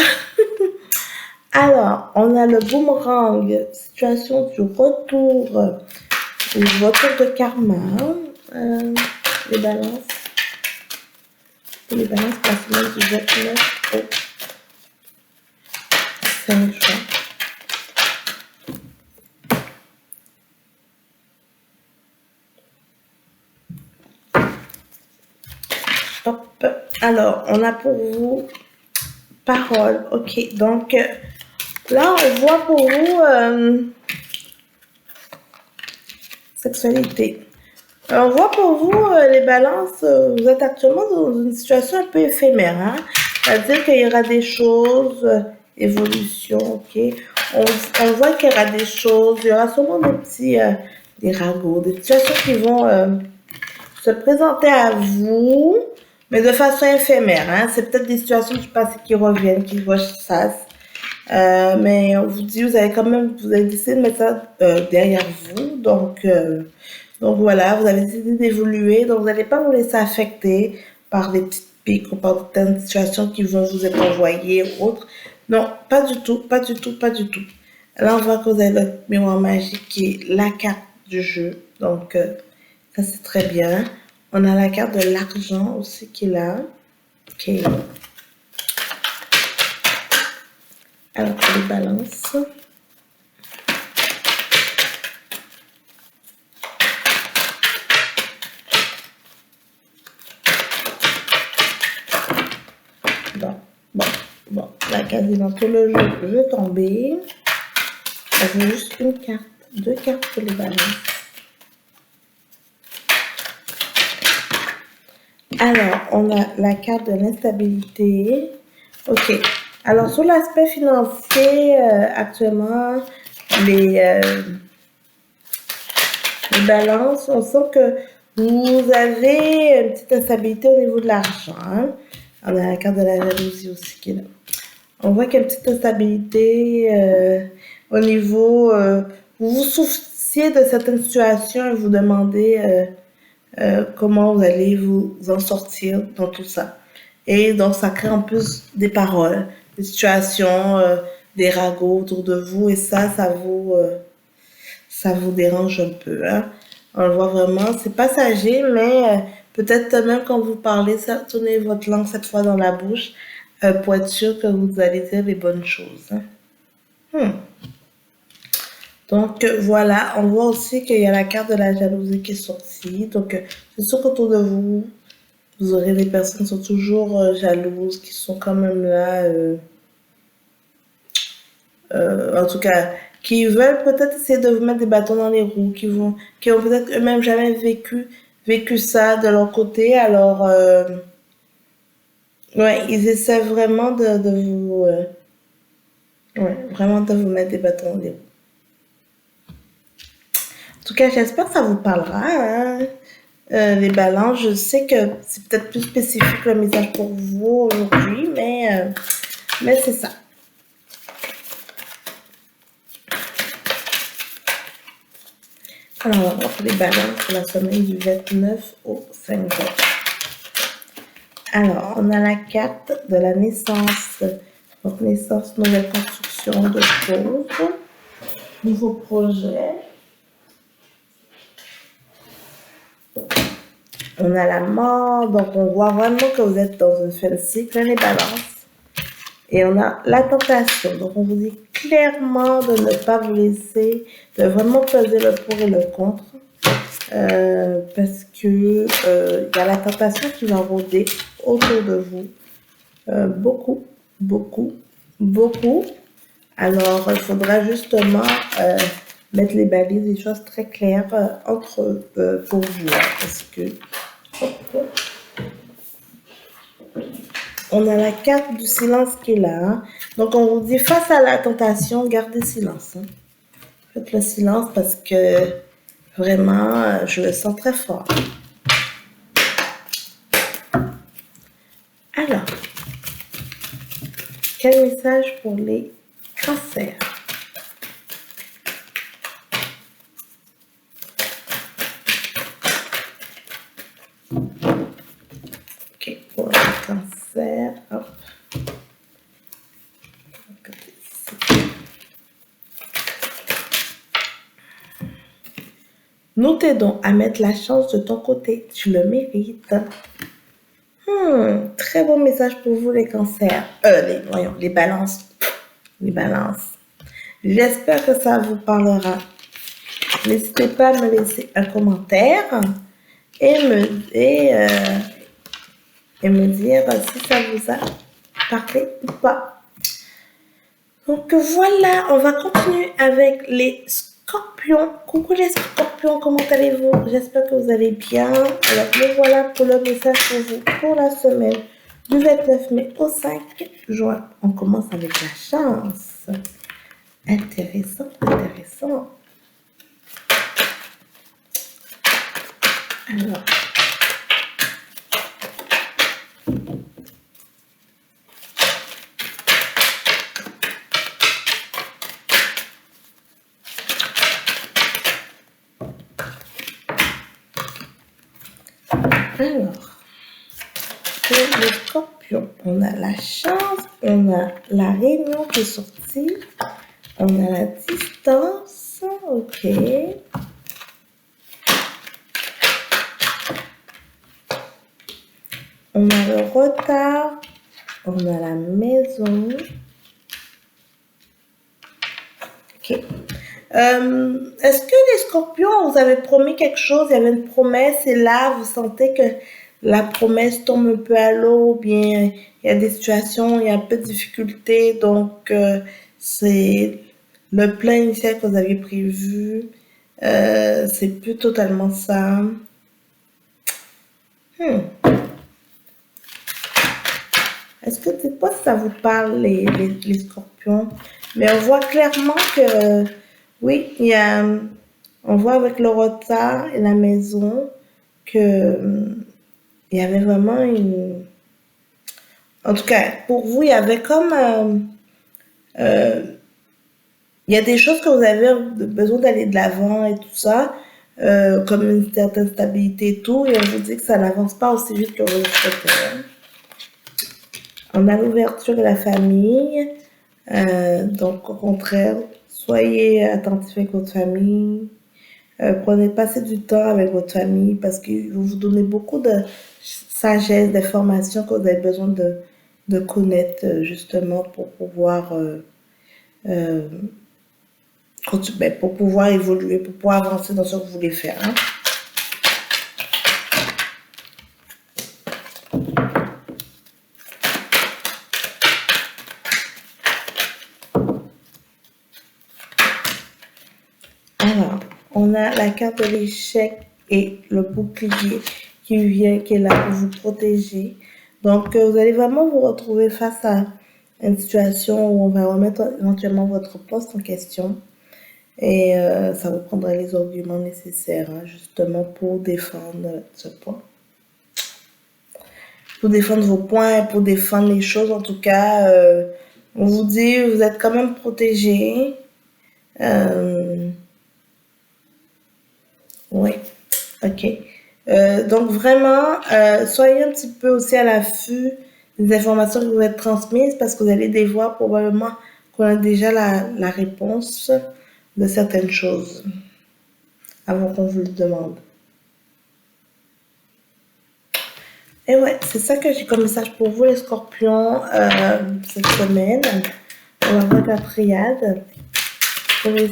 Alors, on a le boomerang, situation du retour, le retour de karma, les balances. Pour les balances pour la semaine du 29 au 5 juin. Hop. Alors, on a pour vous parole. Ok, donc là, on voit pour vous sexualité. On voit pour vous, les balances, vous êtes actuellement dans une situation un peu éphémère. Hein? C'est-à-dire qu'il y aura des choses, évolution, ok. On voit qu'il y aura des choses, il y aura sûrement des petits, des ragots, des situations qui vont se présenter à vous, mais de façon éphémère. Hein? C'est peut-être des situations du passé qui reviennent, qui ressassent. Mais on vous dit, vous avez décidé de mettre ça derrière vous. Donc voilà, vous avez décidé d'évoluer. Donc vous n'allez pas vous laisser affecter par des petites piques ou par certaines situations qui vont vous être envoyées ou autres. Non, pas du tout, pas du tout, pas du tout. Là, on voit que vous avez le miroir magique qui est la carte du jeu. Donc, ça c'est très bien. On a la carte de l'argent aussi qui est là. Ok. Alors, pour les balances. Bon, là, quasiment tout le jeu est tombé. Ça fait juste une carte, deux cartes pour les balances. Alors, on a la carte de l'instabilité. Ok. Alors, sur l'aspect financier, actuellement, les balances, on sent que vous avez une petite instabilité au niveau de l'argent. Hein? On a la carte de la jalousie aussi qui est là. On voit qu'il y a une petite instabilité au niveau... vous vous souciez de certaines situations et vous demandez comment vous allez vous en sortir dans tout ça. Et donc, ça crée en plus des paroles, des situations, des ragots autour de vous. Et ça vous dérange un peu. Hein? On le voit vraiment, c'est passager, mais peut-être même quand vous parlez, tournez votre langue cette fois dans la bouche pour être sûr que vous allez dire les bonnes choses. Hein? Donc voilà, on voit aussi qu'il y a la carte de la jalousie qui est sortie. Donc c'est sûr qu'autour de vous, vous aurez des personnes qui sont toujours jalouses, qui sont quand même là, en tout cas, qui veulent peut-être essayer de vous mettre des bâtons dans les roues, qui ont peut-être eux-mêmes jamais vécu ça de leur côté. Alors, ouais, ils essaient vraiment de vous, vraiment de vous mettre des bâtons dans les roues. En tout cas, j'espère que ça vous parlera. Hein. Les balances, je sais que c'est peut-être plus spécifique le message pour vous aujourd'hui, mais c'est ça. Alors, on va voir les balances pour la semaine du 29 au 5 juin. Alors, on a la carte de la naissance. Donc, naissance, nouvelle construction de choses, nouveau projet. On a la mort, donc on voit vraiment que vous êtes dans une fin de cycle, les balances. Et on a la tentation, donc on vous dit clairement de ne pas vous laisser, de vraiment peser le pour et le contre. Parce que y a la tentation qui va rôder autour de vous. Beaucoup, beaucoup, beaucoup. Alors, il faudra justement mettre les balises, des choses très claires entre pour vous. Parce que on a la carte du silence qui est là. Hein. Donc, on vous dit, face à la tentation, gardez silence. Hein. Faites le silence parce que vraiment, je le sens très fort. Alors, quel message pour les cancers? Ok, pour les cancers, hop. Nous t'aidons à mettre la chance de ton côté. Tu le mérites. Très bon message pour vous, les cancers. Les balances. Les balances. J'espère que ça vous parlera. N'hésitez pas à me laisser un commentaire et me dire si ça vous a parlé ou pas. Donc voilà, on va continuer avec les Scorpions. Coucou les Scorpions, comment allez-vous? J'espère que vous allez bien. Alors me voilà pour le message pour vous pour la semaine du 29 mai au 5 juin. On commence avec la chance. Intéressant, intéressant. Alors. Alors, pour les Scorpions, on a la chance, on a la réunion qui est sortie, on a la distance, ok. On a le retard, on a la maison. Ok. Est-ce que les Scorpions, vous avez promis quelque chose, il y avait une promesse et là, vous sentez que la promesse tombe un peu à l'eau, ou bien il y a des situations, il y a un peu de difficulté, donc c'est le plan initial que vous aviez prévu, c'est plus totalement ça. Est-ce que c'est pas si ça vous parle, les Scorpions? Mais on voit clairement que, oui, on voit avec le retard et la maison que il y avait vraiment une... En tout cas, pour vous, il y avait comme... il y a des choses que vous avez besoin d'aller de l'avant et tout ça, comme une certaine stabilité et tout, et on vous dit que ça n'avance pas aussi vite que vous le souhaitez. On a l'ouverture de la famille, donc au contraire, soyez attentifs avec votre famille, prenez passer du temps avec votre famille parce qu'ils vont vous donner beaucoup de sagesse, d'informations que vous avez besoin de connaître justement pour pouvoir pour pouvoir évoluer, pour pouvoir avancer dans ce que vous voulez faire. Hein. Alors, on a la carte de l'échec et le bouclier qui vient, qui est là pour vous protéger. Donc, vous allez vraiment vous retrouver face à une situation où on va remettre éventuellement votre poste en question. Et ça vous prendra les arguments nécessaires, hein, justement, pour défendre ce point. Pour défendre vos points, pour défendre les choses. En tout cas, on vous dit, vous êtes quand même protégé. Oui, ok. Donc vraiment, soyez un petit peu aussi à l'affût des informations qui vont être transmises parce que vous allez devoir probablement connaître déjà la réponse de certaines choses avant qu'on vous le demande. Et ouais, c'est ça que j'ai comme message pour vous les Scorpions cette semaine. On va voir la triade pour les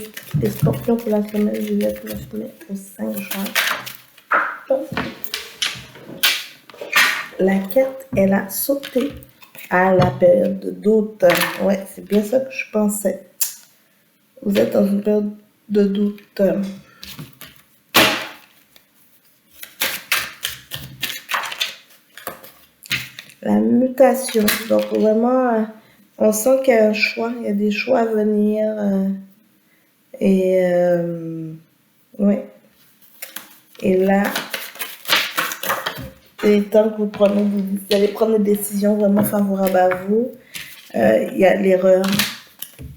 Scorpions pour la semaine du 29 mai au 5 juin. la carte, elle a sauté à la période de doute. Ouais, c'est bien ça que je pensais. Vous êtes dans une période de doute. La mutation. Donc vraiment, on sent qu'il y a un choix, il y a des choix à venir. Ouais. Et là, il est temps que vous allez prendre des décisions vraiment favorables à vous. Il y a l'erreur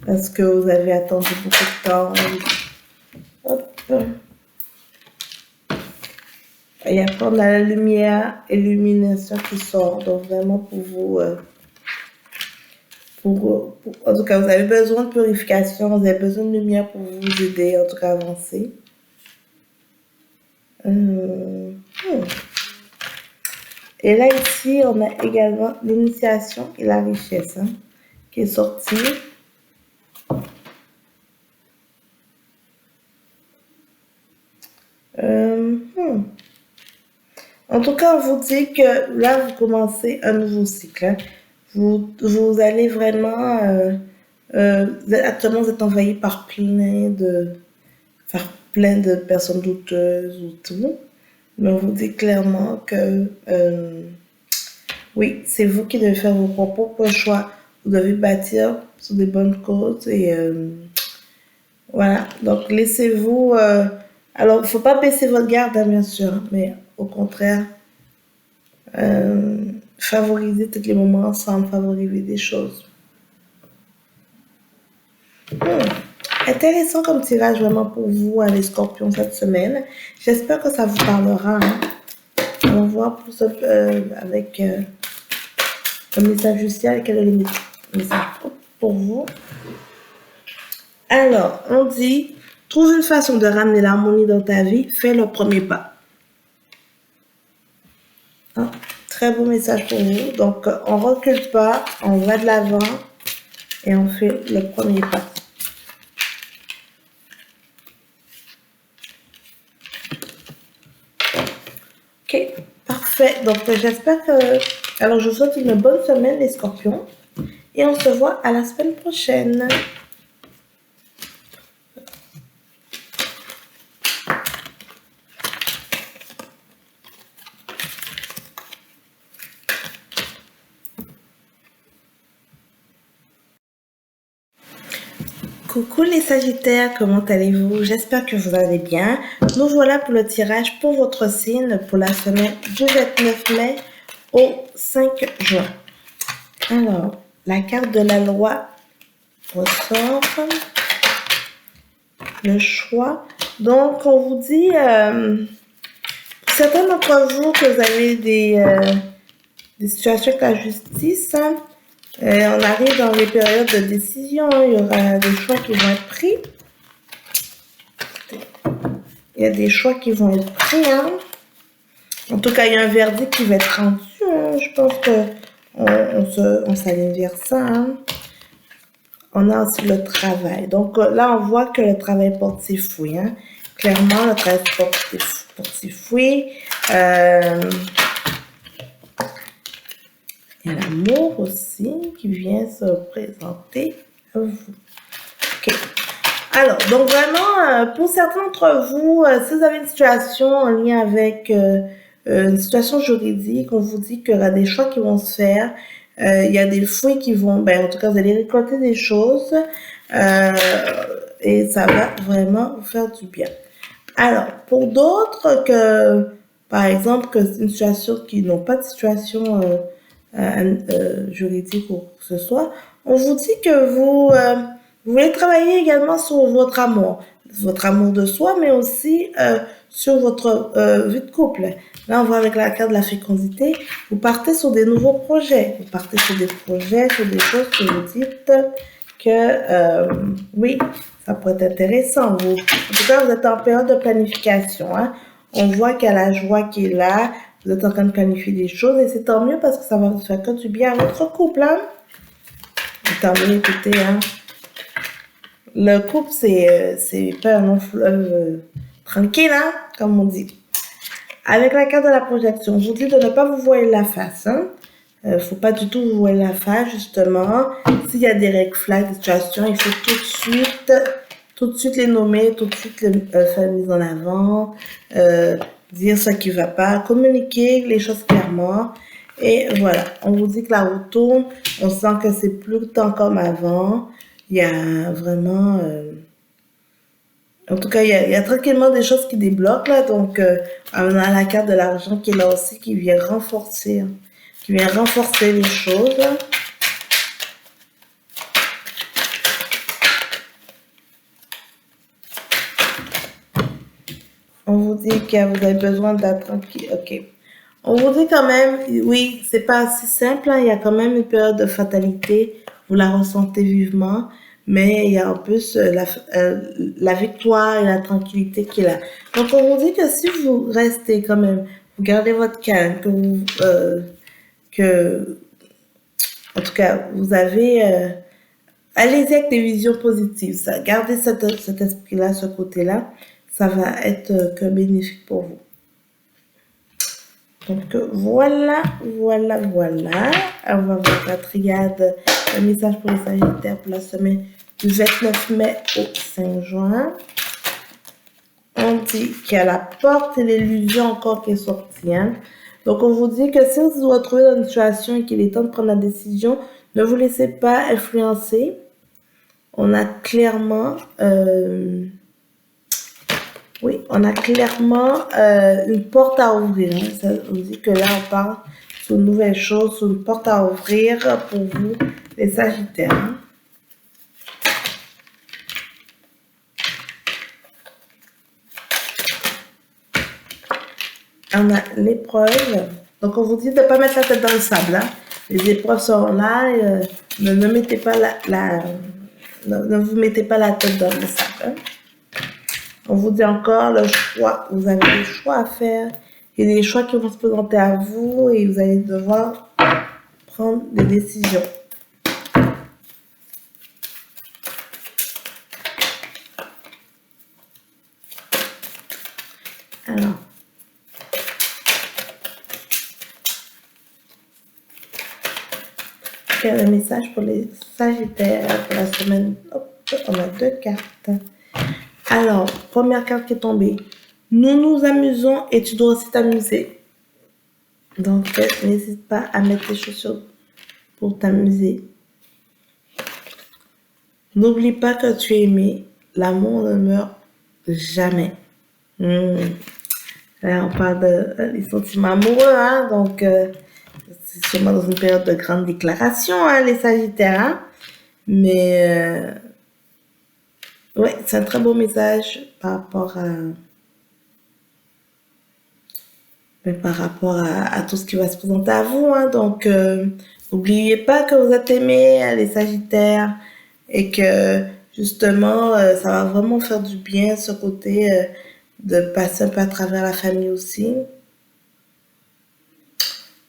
parce que vous avez attendu beaucoup de temps. Hop. Et après, on a la lumière et l'illumination qui sort. Donc, vraiment pour vous, en tout cas, vous avez besoin de purification, vous avez besoin de lumière pour vous aider, en tout cas, à avancer. Et là, ici, on a également l'initiation et la richesse qui est sortie. En tout cas, on vous dit que là, vous commencez un nouveau cycle. Vous allez vraiment... actuellement, vous êtes envahi par plein de personnes douteuses ou tout. Mais on vous dit clairement que... oui, c'est vous qui devez faire vos propres choix. Vous devez bâtir sur des bonnes causes et... voilà. Donc, laissez-vous... alors, il ne faut pas baisser votre garde, hein, bien sûr. Mais au contraire... favoriser tous les moments ensemble, favoriser des choses. Intéressant comme tirage vraiment pour vous, les scorpions, cette semaine. J'espère que ça vous parlera. On va voir pour ça, avec le message du ciel. Quel est le message pour vous? Alors, on dit, trouve une façon de ramener l'harmonie dans ta vie, fais le premier pas. Très beau message pour vous. Donc, on ne recule pas, on va de l'avant et on fait le premier pas. Ok, parfait. Donc, j'espère que... Alors, je vous souhaite une bonne semaine, les scorpions. Et on se voit à la semaine prochaine. Coucou les Sagittaires, comment allez-vous? J'espère que vous allez bien. Nous voilà pour le tirage pour votre signe pour la semaine du 29 mai au 5 juin. Alors, la carte de la loi ressort. Le choix. Donc, on vous dit, pour certains d'entre vous, que vous avez des situations avec la justice, on arrive dans les périodes de décision, il y aura des choix qui vont être pris. Il y a des choix qui vont être pris. En tout cas, il y a un verdict qui va être rendu. Je pense qu'on s'aligne vers ça. On a aussi le travail. Donc là, on voit que le travail porte ses fruits. Clairement, le travail porte ses fruits. Il y a l'amour aussi qui vient se présenter à vous. Ok. Alors, donc vraiment, pour certains d'entre vous, si vous avez une situation en lien avec une situation juridique, on vous dit qu'il y aura des choix qui vont se faire. Il y a des fruits qui vont, en tout cas, vous allez récolter des choses et ça va vraiment vous faire du bien. Alors, pour d'autres par exemple, que c'est une situation qui n'ont pas de situation juridique ou quoi que ce soit, on vous dit que vous voulez travailler également sur votre amour de soi, mais aussi sur votre vie de couple. Là, on voit avec la carte de la fécondité, vous partez sur des nouveaux projets. Vous partez sur des projets, sur des choses que vous dites que, oui, ça pourrait être intéressant. En tout cas, vous êtes en période de planification. On voit qu'il y a la joie qui est là. Vous êtes en train de planifier des choses et c'est tant mieux parce que ça va vous faire que du bien à votre couple. Tant mieux, écoutez, le couple, c'est pas un long fleuve tranquille, comme on dit. Avec la carte de la projection, je vous dis de ne pas vous voiler la face. Hein. Faut pas du tout vous voiler la face, justement. S'il y a des red flags, des situations, il faut tout de suite les nommer, tout de suite les faire mise en avant, dire ce qui va pas, communiquer les choses clairement. Et voilà, on vous dit que la roue tourne, on sent que c'est plus le temps comme avant. Il y a vraiment... en tout cas, il y a tranquillement des choses qui débloquent là. Donc, on a la carte de l'argent qui est là aussi, qui vient renforcer, les choses. On vous dit que vous avez besoin d'être tranquille. Ok. On vous dit quand même, oui, c'est pas si simple. Hein, il y a quand même une période de fatalité. Vous la ressentez vivement. Mais il y a en plus la victoire et la tranquillité qui est là. Donc, on vous dit que si vous restez quand même, vous gardez votre calme, en tout cas, vous avez, allez-y avec des visions positives. Ça, gardez cet esprit-là, ce côté-là. Ça va être que bénéfique pour vous. Donc, voilà. On va voir la triade, un message pour les Sagittaires pour la semaine du 29 mai au 5 juin. On dit qu'il y a la porte et l'illusion encore qui est sortie. Hein. Donc, on vous dit que si vous vous retrouvez dans une situation et qu'il est temps de prendre la décision, ne vous laissez pas influencer. On a clairement... une porte à ouvrir. Hein. Ça vous dit que là, on parle sur une nouvelle chose, sur une porte à ouvrir pour vous, les Sagittaires. Hein. On a l'épreuve. Donc, on vous dit de ne pas mettre la tête dans le sable. Hein. Les épreuves sont là. Ne mettez pas ne vous mettez pas la tête dans le sable. Hein. On vous dit encore le choix. Vous avez des choix à faire. Il y a des choix qui vont se présenter à vous et vous allez devoir prendre des décisions. Alors. Quel est le message pour les Sagittaires pour la semaine? Hop, on a 2 cartes. Alors, première carte qui est tombée. Nous nous amusons et tu dois aussi t'amuser. Donc, n'hésite pas à mettre tes chaussures pour t'amuser. N'oublie pas que tu es aimé. L'amour ne meurt jamais. Là, on parle des sentiments amoureux. Hein, donc, c'est sûrement dans une période de grande déclaration, hein, les Sagittaires. Hein, mais... ouais, c'est un très beau message par rapport à tout ce qui va se présenter à vous. Hein. Donc, n'oubliez pas que vous êtes aimés, les Sagittaires, et que justement, ça va vraiment faire du bien, ce côté de passer un peu à travers la famille aussi.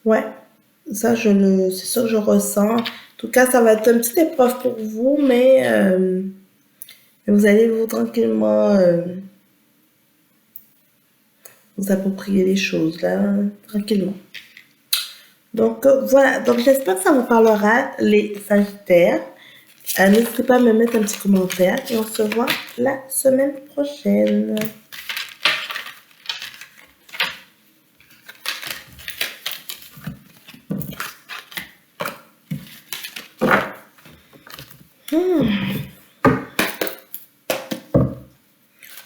Ouais, ça, c'est ça que je ressens. En tout cas, ça va être une petite épreuve pour vous, mais vous allez vous tranquillement vous approprier les choses, là, tranquillement. Donc, voilà. Donc, j'espère que ça vous parlera, les Sagittaires. N'hésitez pas à me mettre un petit commentaire et on se voit la semaine prochaine.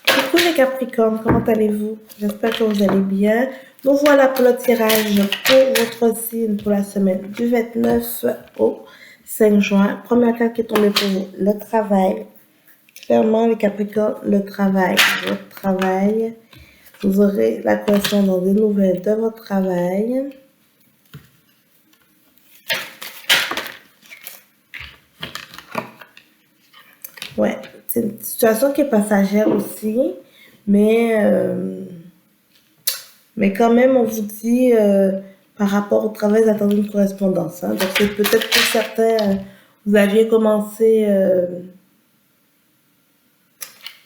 Coucou les Capricornes, comment allez-vous? J'espère que vous allez bien. Donc voilà pour le tirage pour votre signe pour la semaine du 29 au 5 juin. Première carte qui est tombée pour vous, le travail. Clairement les Capricornes, le travail, votre travail. Vous aurez la correspondance des nouvelles de votre travail. Ouais, c'est une situation qui est passagère aussi, mais quand même, on vous dit, par rapport au travail, d'attendre une correspondance. Hein. Donc, c'est peut-être pour certains, vous aviez commencé,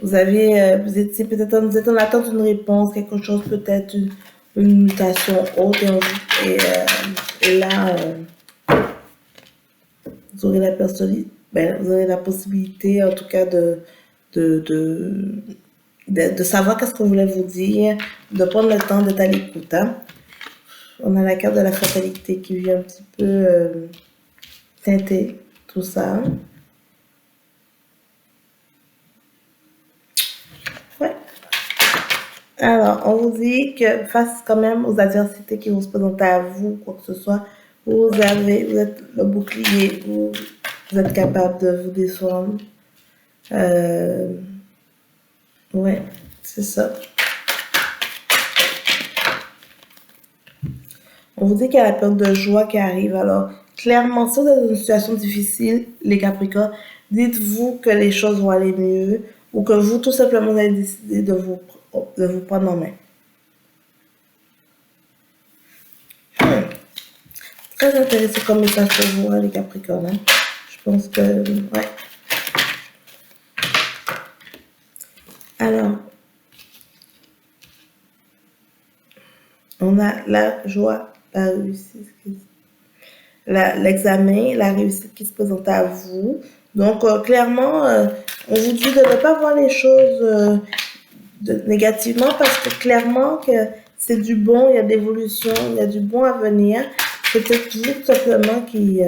vous étiez peut-être en attente d'une réponse, quelque chose peut-être, une mutation haute et là, vous aurez vous aurez la possibilité, en tout cas, de, de, de savoir qu'est-ce qu'on voulait vous dire, de prendre le temps d'être à l'écoute. Hein. On a la carte de la fatalité qui vient un petit peu teinter tout ça. Ouais. Alors, on vous dit que face quand même aux adversités qui vont se présenter à vous, quoi que ce soit, vous êtes le bouclier, vous êtes capable de vous défendre. Ouais, c'est ça. On vous dit qu'il y a la période de joie qui arrive. Alors, clairement, si vous êtes dans une situation difficile, les Capricornes, dites-vous que les choses vont aller mieux ou que vous, tout simplement, vous avez décidé de vous prendre en main. Très intéressant comme message pour vous, hein, les Capricornes. Hein. Je pense que, ouais. Alors, on a la joie, la réussite, l'examen, la réussite qui se présente à vous. Donc, clairement, on vous dit de ne pas voir les choses négativement parce que clairement que c'est du bon, il y a de l'évolution, il y a du bon à venir. C'est peut-être vous tout simplement qui...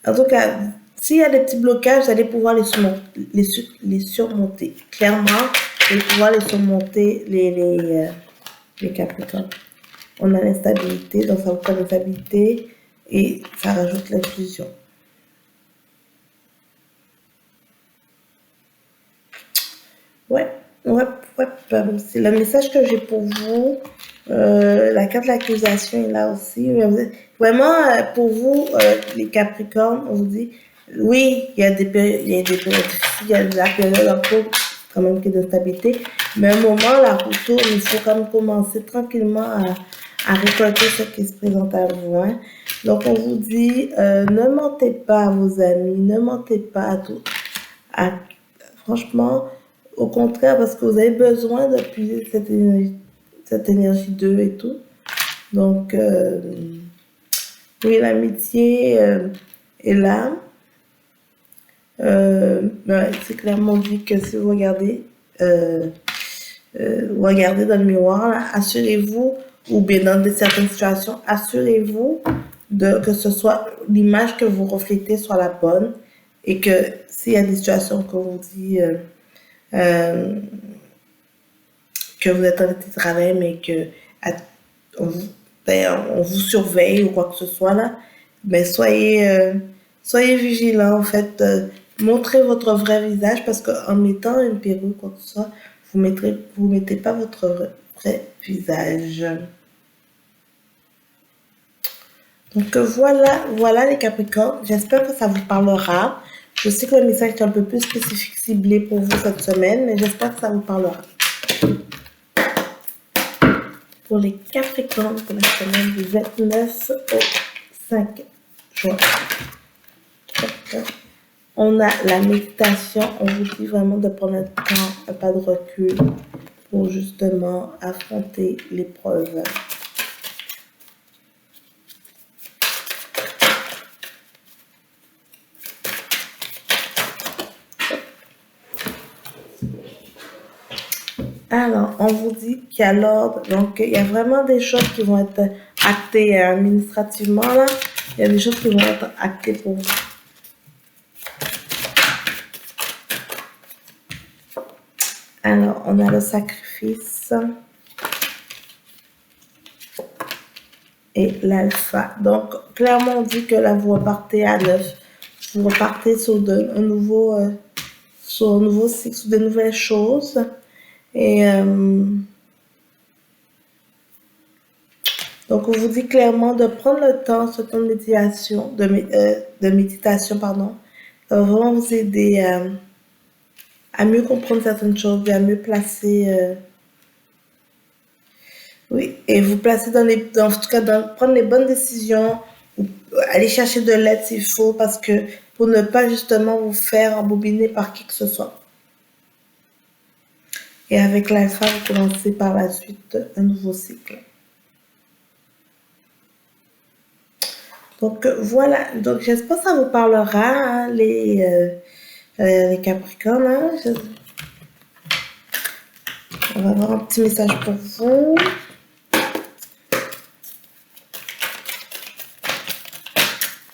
En tout cas, s'il y a des petits blocages, vous allez pouvoir les surmonter. Clairement, vous allez pouvoir les surmonter, les Capricornes. On a l'instabilité, donc ça vous crée l'instabilité et ça rajoute l'inclusion. Ouais, c'est le message que j'ai pour vous. La carte de l'accusation est là aussi. Vraiment, pour vous, les Capricornes, on vous dit, oui, il y a des périodes difficiles, il y a la période en cours quand même qui est d'instabilité, mais à un moment, la retourne, il faut quand même commencer tranquillement à récolter ce qui se présente à vous. Hein. Donc, on vous dit, ne mentez pas à vos amis, ne mentez pas à tout. Franchement, au contraire, parce que vous avez besoin d'appuyer cette énergie d'eux et tout. Donc, oui, l'amitié est là. C'est clairement dit que si vous regardez dans le miroir, assurez-vous, ou bien dans certaines situations, assurez-vous que ce soit l'image que vous reflétez soit la bonne et que s'il y a des situations qu'on vous dit que vous êtes en télétravail, mais que on vous surveille ou quoi que ce soit là, mais soyez vigilants en fait. Montrez votre vrai visage parce qu'en mettant une perruque, quoi que ce soit, vous mettez pas votre vrai visage. Donc voilà les Capricornes. J'espère que ça vous parlera. Je sais que le message est un peu plus spécifique, ciblé pour vous cette semaine, mais j'espère que ça vous parlera. Pour les Capricornes, pour la semaine du 29 au 5 juin. On a la méditation. On vous dit vraiment de prendre un temps, un pas de recul pour justement affronter l'épreuve. Alors, on vous dit qu'il y a l'ordre. Donc, il y a vraiment des choses qui vont être actées administrativement, là. Il y a des choses qui vont être actées pour vous. Alors, on a le sacrifice et l'alpha. Donc, clairement, on dit que là, vous repartez à 9. Vous repartez sur un nouveau cycle, sur de nouvelles choses. Et donc, on vous dit clairement de prendre le temps, ce temps de méditation, ça va vraiment vous aider à mieux comprendre certaines choses et à mieux placer, oui, et vous placer en tout cas, prendre les bonnes décisions, ou aller chercher de l'aide s'il faut, parce que pour ne pas justement vous faire embobiner par qui que ce soit. Et avec l'alpha, vous commencez par la suite un nouveau cycle. Donc voilà, donc j'espère que ça vous parlera, hein, les Capricornes. Hein. On va avoir un petit message pour vous.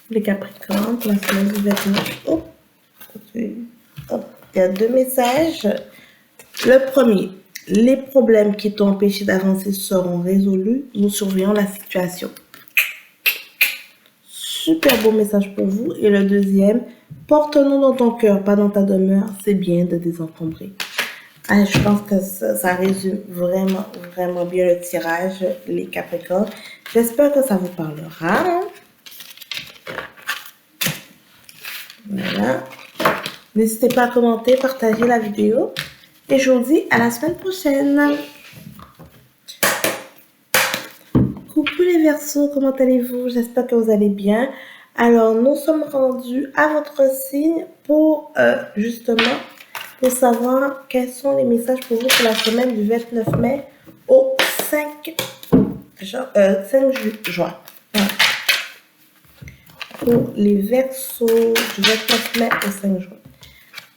Les Capricornes, pour la semaine du 29. Oh, il y a 2 messages. Le premier, les problèmes qui t'ont empêché d'avancer seront résolus. Nous surveillons la situation. Super beau message pour vous. Et le deuxième, porte-nous dans ton cœur, pas dans ta demeure. C'est bien de désencombrer. Ah, je pense que ça résume vraiment, vraiment bien le tirage, les Capricornes. J'espère que ça vous parlera. Voilà. N'hésitez pas à commenter, partager la vidéo. Et je vous dis à la semaine prochaine. Coucou les Verseaux, comment allez-vous? J'espère que vous allez bien. Alors, nous sommes rendus à votre signe pour justement pour savoir quels sont les messages pour vous pour la semaine du 29 mai au 5 juin. Voilà. Pour les Verseaux du 29 mai au 5 juin.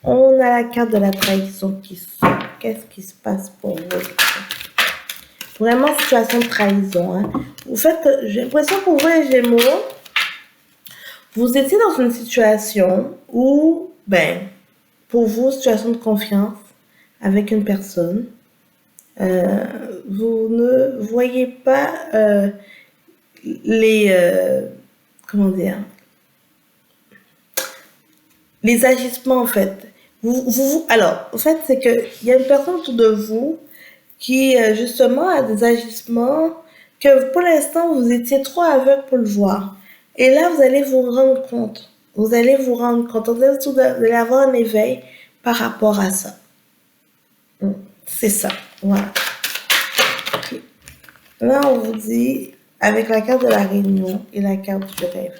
On a la carte de la trahison qui sort. Qu'est-ce qui se passe pour vous? Vraiment situation de trahison. Hein. Vous faites, j'ai l'impression pour vous les Gémeaux, vous étiez dans une situation où, pour vous, situation de confiance avec une personne. Vous ne voyez pas les agissements en fait. Alors, en fait, c'est qu'il y a une personne autour de vous qui, justement, a des agissements que pour l'instant, vous étiez trop aveugle pour le voir. Et là, vous allez vous rendre compte. Vous allez avoir un éveil par rapport à ça. C'est ça. Voilà. Okay. Là, on vous dit, avec la carte de la réunion et la carte du rêve,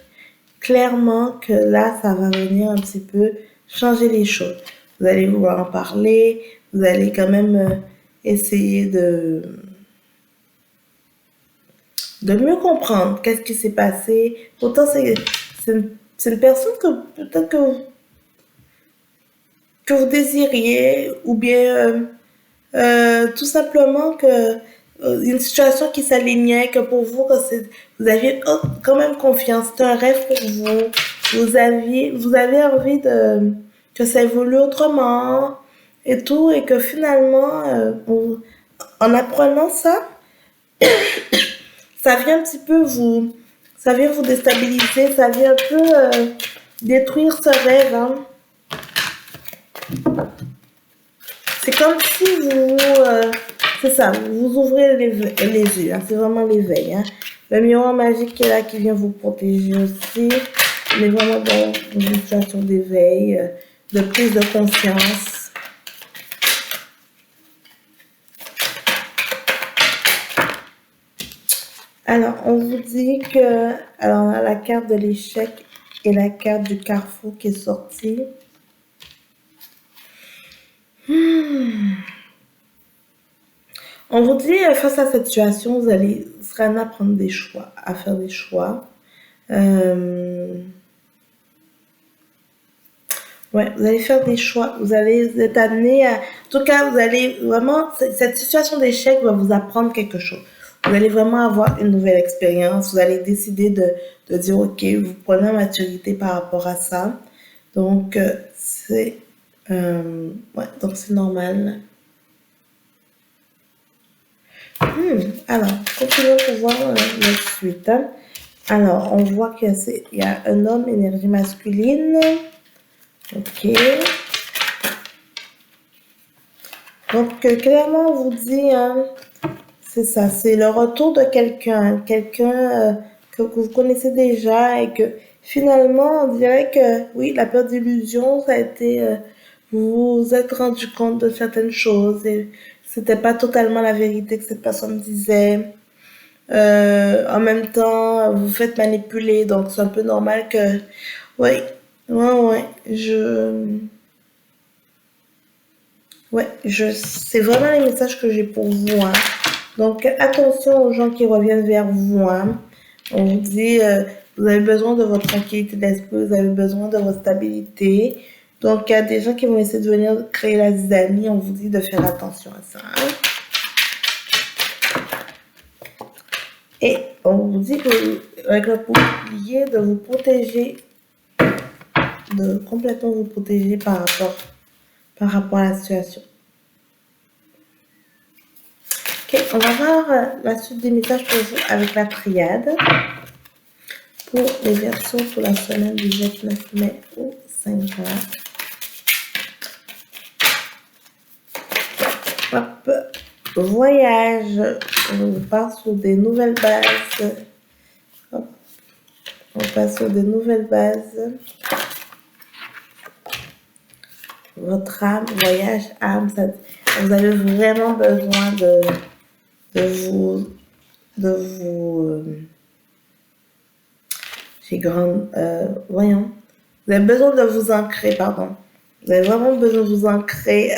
clairement que là, ça va venir un petit peu changer les choses. Vous allez vouloir en parler, vous allez quand même essayer de mieux comprendre qu'est-ce qui s'est passé. Pourtant, c'est une personne que peut-être que vous désiriez, ou bien tout simplement que une situation qui s'alignait, que pour vous, vous aviez quand même confiance, c'était un rêve pour vous, vous avez envie que ça évolue autrement et tout, et que finalement, en apprenant ça, ça vient un petit peu ça vient vous déstabiliser, ça vient un peu détruire ce rêve. Hein. C'est comme si c'est ça, vous ouvrez les yeux, hein, c'est vraiment l'éveil. Hein. Le miroir magique qui est là, qui vient vous protéger aussi. On est vraiment dans une situation d'éveil, de prise de conscience. Alors, on vous dit que, alors, on a la carte de l'échec et la carte du carrefour qui est sortie. On vous dit, face à cette situation, vous serez amené à prendre des choix, à faire des choix. Ouais, vous allez faire des choix, vous allez être amené à... En tout cas, vous allez vraiment... Cette situation d'échec va vous apprendre quelque chose. Vous allez vraiment avoir une nouvelle expérience. Vous allez décider de dire, OK, vous prenez la maturité par rapport à ça. Donc, c'est normal. Alors, continuons pour voir la suite. Hein. Alors, on voit qu'il y a un homme, énergie masculine. OK. Donc, clairement, on vous dit, hein, c'est ça, c'est le retour de quelqu'un que vous connaissez déjà et que finalement, on dirait que, oui, la peur d'illusion, ça a été, vous vous êtes rendu compte de certaines choses et c'était pas totalement la vérité que cette personne disait. En même temps, vous faites manipuler, donc c'est un peu normal que, oui, Ouais, ouais, c'est vraiment les messages que j'ai pour vous, hein. Donc, attention aux gens qui reviennent vers vous, hein. On vous dit, vous avez besoin de votre tranquillité d'esprit, vous avez besoin de votre stabilité. Donc, il y a des gens qui vont essayer de venir créer la zizanie. On vous dit de faire attention à ça, hein. Et on vous dit que, avec le bouclier, de vous protéger, de complètement vous protéger par rapport à la situation. Ok, on va voir la suite des messages pour vous avec la triade. Pour les versions pour la semaine du 29 mai au 5 juin. Hop, voyage, on passe sur des nouvelles bases. Hop, on passe sur des nouvelles bases. Votre âme, voyage, âme, ça, vous avez vraiment besoin de vous, j'ai grand, voyons, vous avez besoin de vous ancrer, pardon. Vous avez vraiment besoin de vous ancrer,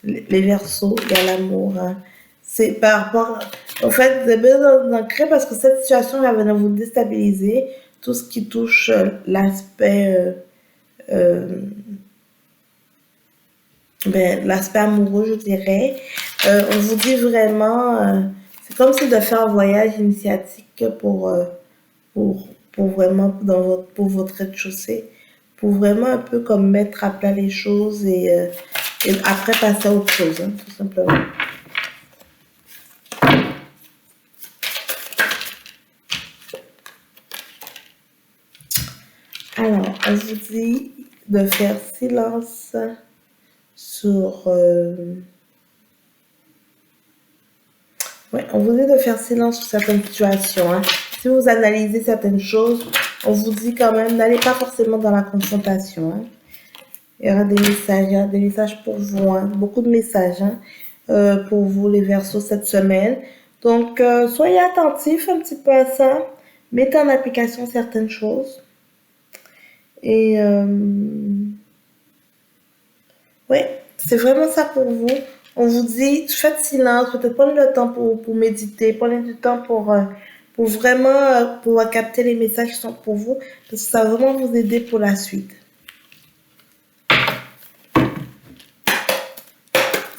les Verseaux, il y a l'amour, hein. C'est par rapport, en fait, vous avez besoin d'ancrer parce que cette situation va venir vous déstabiliser. Tout ce qui touche l'aspect, l'aspect amoureux, je dirais. On vous dit vraiment, c'est comme si de faire un voyage initiatique pour vraiment pour votre rez-de-chaussée, pour vraiment un peu comme mettre à plat les choses et après passer à autre chose, hein, tout simplement. Alors, on vous dit de faire silence sur... Ouais, on vous dit de faire silence sur certaines situations, hein. Si vous analysez certaines choses, on vous dit quand même, n'allez pas forcément dans la confrontation, hein. Il y aura des messages pour vous, hein. Beaucoup de messages, hein, pour vous, les Verseaux, cette semaine. Donc, soyez attentifs un petit peu à ça. Mettez en application certaines choses. Et ouais, c'est vraiment ça pour vous. On vous dit, faites silence, peut-être prenez le temps pour méditer, prenez du temps pour vraiment pouvoir capter les messages qui sont pour vous, parce que ça va vraiment vous aider pour la suite.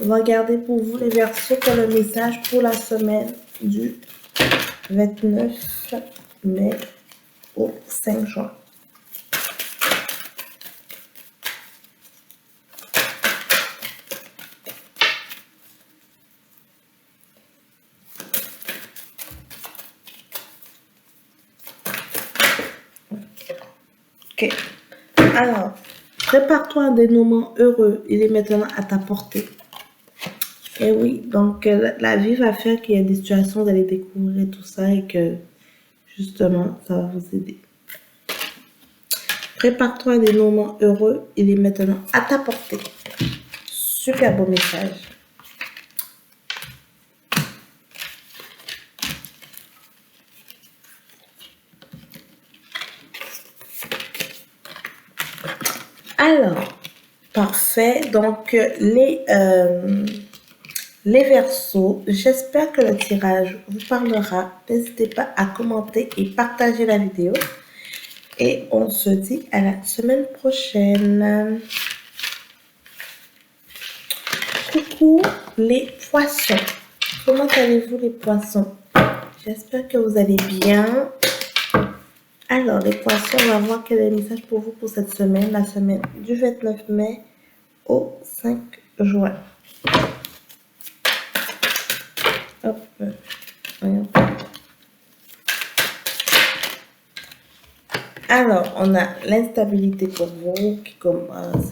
On va regarder pour vous les Verseaux pour le message pour la semaine du 29 mai au 5 juin. Ok. Alors, prépare-toi à un dénouement heureux. Il est maintenant à ta portée. Et oui, donc la vie va faire qu'il y a des situations, vous allez découvrir tout ça et que justement, ça va vous aider. Prépare-toi à des moments heureux. Il est maintenant à ta portée. Super beau message. Alors, parfait. Donc, les Verseaux, j'espère que le tirage vous parlera. N'hésitez pas à commenter et partager la vidéo. Et on se dit à la semaine prochaine. Coucou les poissons. Comment allez-vous les poissons? J'espère que vous allez bien. Alors, les poissons, on va voir quel est le message pour vous pour cette semaine, la semaine du 29 mai au 5 juin. Hop, voyons. Alors, on a l'instabilité pour vous qui commence.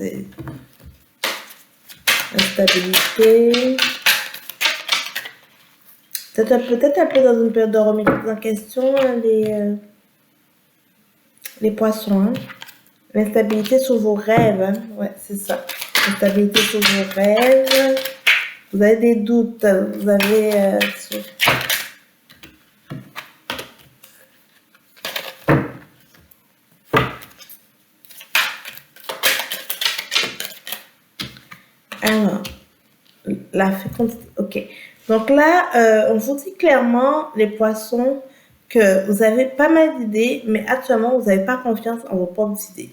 Instabilité. Peut-être un peu dans une période de remise en question, les poissons. Hein. L'instabilité sur vos rêves. Hein. Ouais, c'est ça. L'instabilité sur vos rêves. Vous avez des doutes. Vous avez... La fécondité. Ok. Donc là, on vous dit clairement, les poissons, que vous avez pas mal d'idées, mais actuellement, vous n'avez pas confiance en vos propres idées.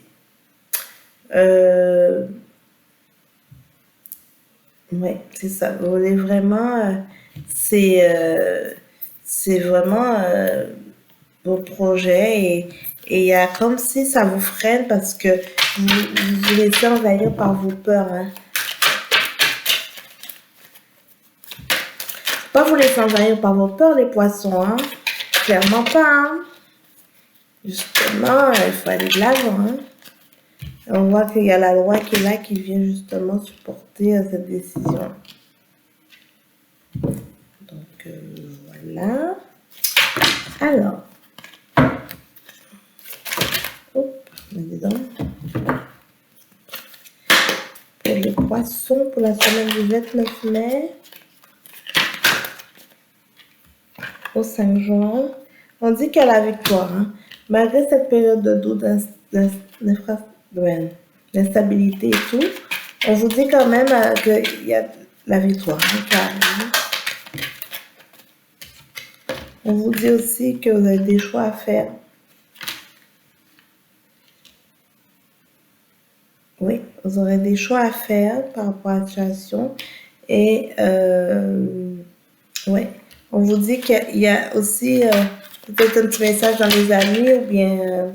Ouais, c'est ça. Vous voulez vraiment, c'est vraiment vos projets et il y a comme si ça vous freine parce que vous vous laissez envahir par vos peurs. Hein. Pas vous laisser envahir par vos peurs, les poissons. Hein. Clairement pas. Hein. Justement, il faut aller de l'avant. Hein. On voit qu'il y a la loi qui est là, qui vient justement supporter cette décision. Donc, voilà. Alors. Hop, dis donc. Pour les poissons, pour la semaine du 29 mai au 5 juin, on dit qu'il y a la victoire. Hein. Malgré cette période de doute, d'instabilité et tout, on vous dit quand même qu'il y a la victoire hein, qui arrive. On vous dit aussi que vous avez des choix à faire. Oui, vous aurez des choix à faire par rapport à la situation. Et ouais, on vous dit qu'il y a aussi peut-être un petit message dans les amis ou bien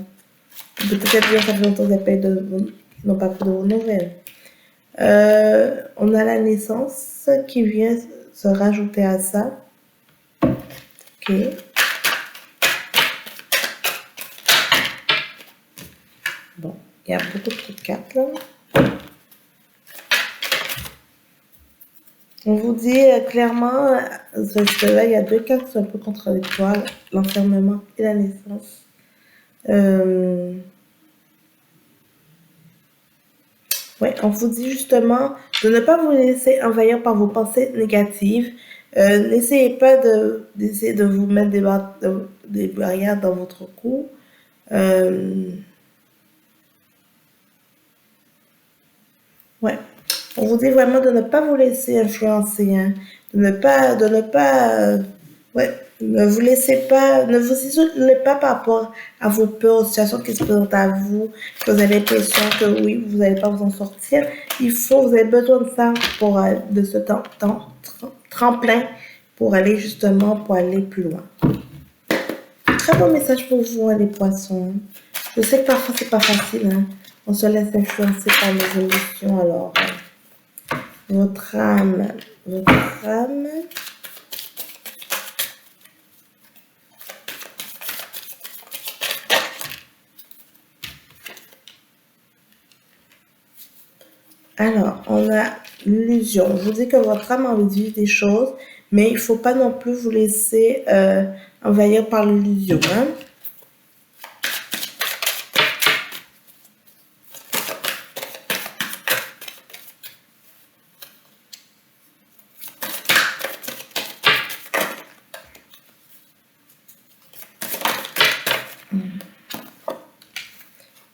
peut-être bien ça fait longtemps qu'ils n'ont pas pris de vos nouvelles. On a la naissance qui vient se rajouter à ça. Ok. Bon, il y a beaucoup de cartes là. On vous dit clairement, là, il y a deux cartes qui sont un peu contradictoires, l'enfermement et la naissance. Ouais, on vous dit justement de ne pas vous laisser envahir par vos pensées négatives. N'essayez pas d'essayer de vous mettre des barrières dans votre cou. Ouais. On vous dit vraiment de ne pas vous laisser influencer, hein. Ne vous laissez pas, ne vous isolez pas par rapport à vos peurs, aux situations qui se présentent à vous, que vous avez l'impression que oui, vous n'allez pas vous en sortir. Vous avez besoin de ça de ce tremplin pour aller justement, pour aller plus loin. Très bon message pour vous, hein, les poissons. Je sais que parfois c'est pas facile, hein. On se laisse influencer par nos émotions, alors votre âme. Alors, on a l'illusion. Je vous dis que votre âme a envie de vivre des choses, mais il ne faut pas non plus vous laisser envahir par l'illusion. Hein?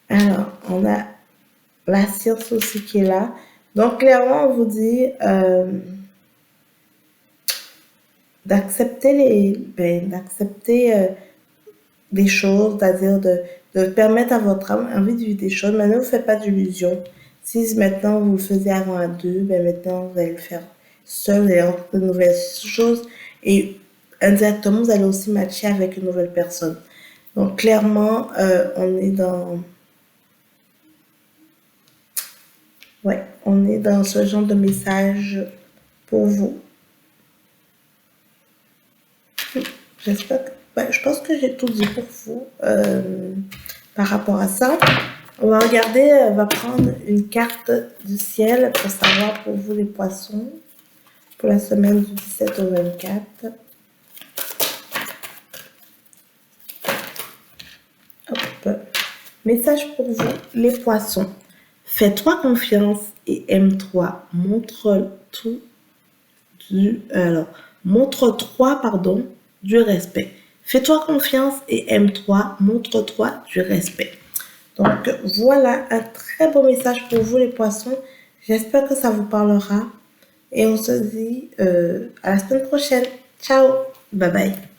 Alors, on a la science aussi qui est là. Donc, clairement, on vous dit d'accepter des choses, c'est-à-dire de permettre à votre âme envie de vivre des choses. Mais ne vous faites pas d'illusions. Si maintenant vous le faisiez avant à deux, ben maintenant vous allez le faire seul, vous allez rencontrer de nouvelles choses et indirectement vous allez aussi matcher avec une nouvelle personne. Donc clairement, on est dans ce genre de message pour vous. J'espère que je pense que j'ai tout dit pour vous par rapport à ça. On va regarder, on va prendre une carte du ciel pour savoir pour vous les poissons pour la semaine du 17 au 24. Hop. Message pour vous les poissons. Fais-toi confiance et aime-toi. Montre-toi du respect. Fais-toi confiance et aime-toi. Montre-toi du respect. Donc voilà un très beau message pour vous les poissons. J'espère que ça vous parlera. Et on se dit à la semaine prochaine. Ciao, bye bye.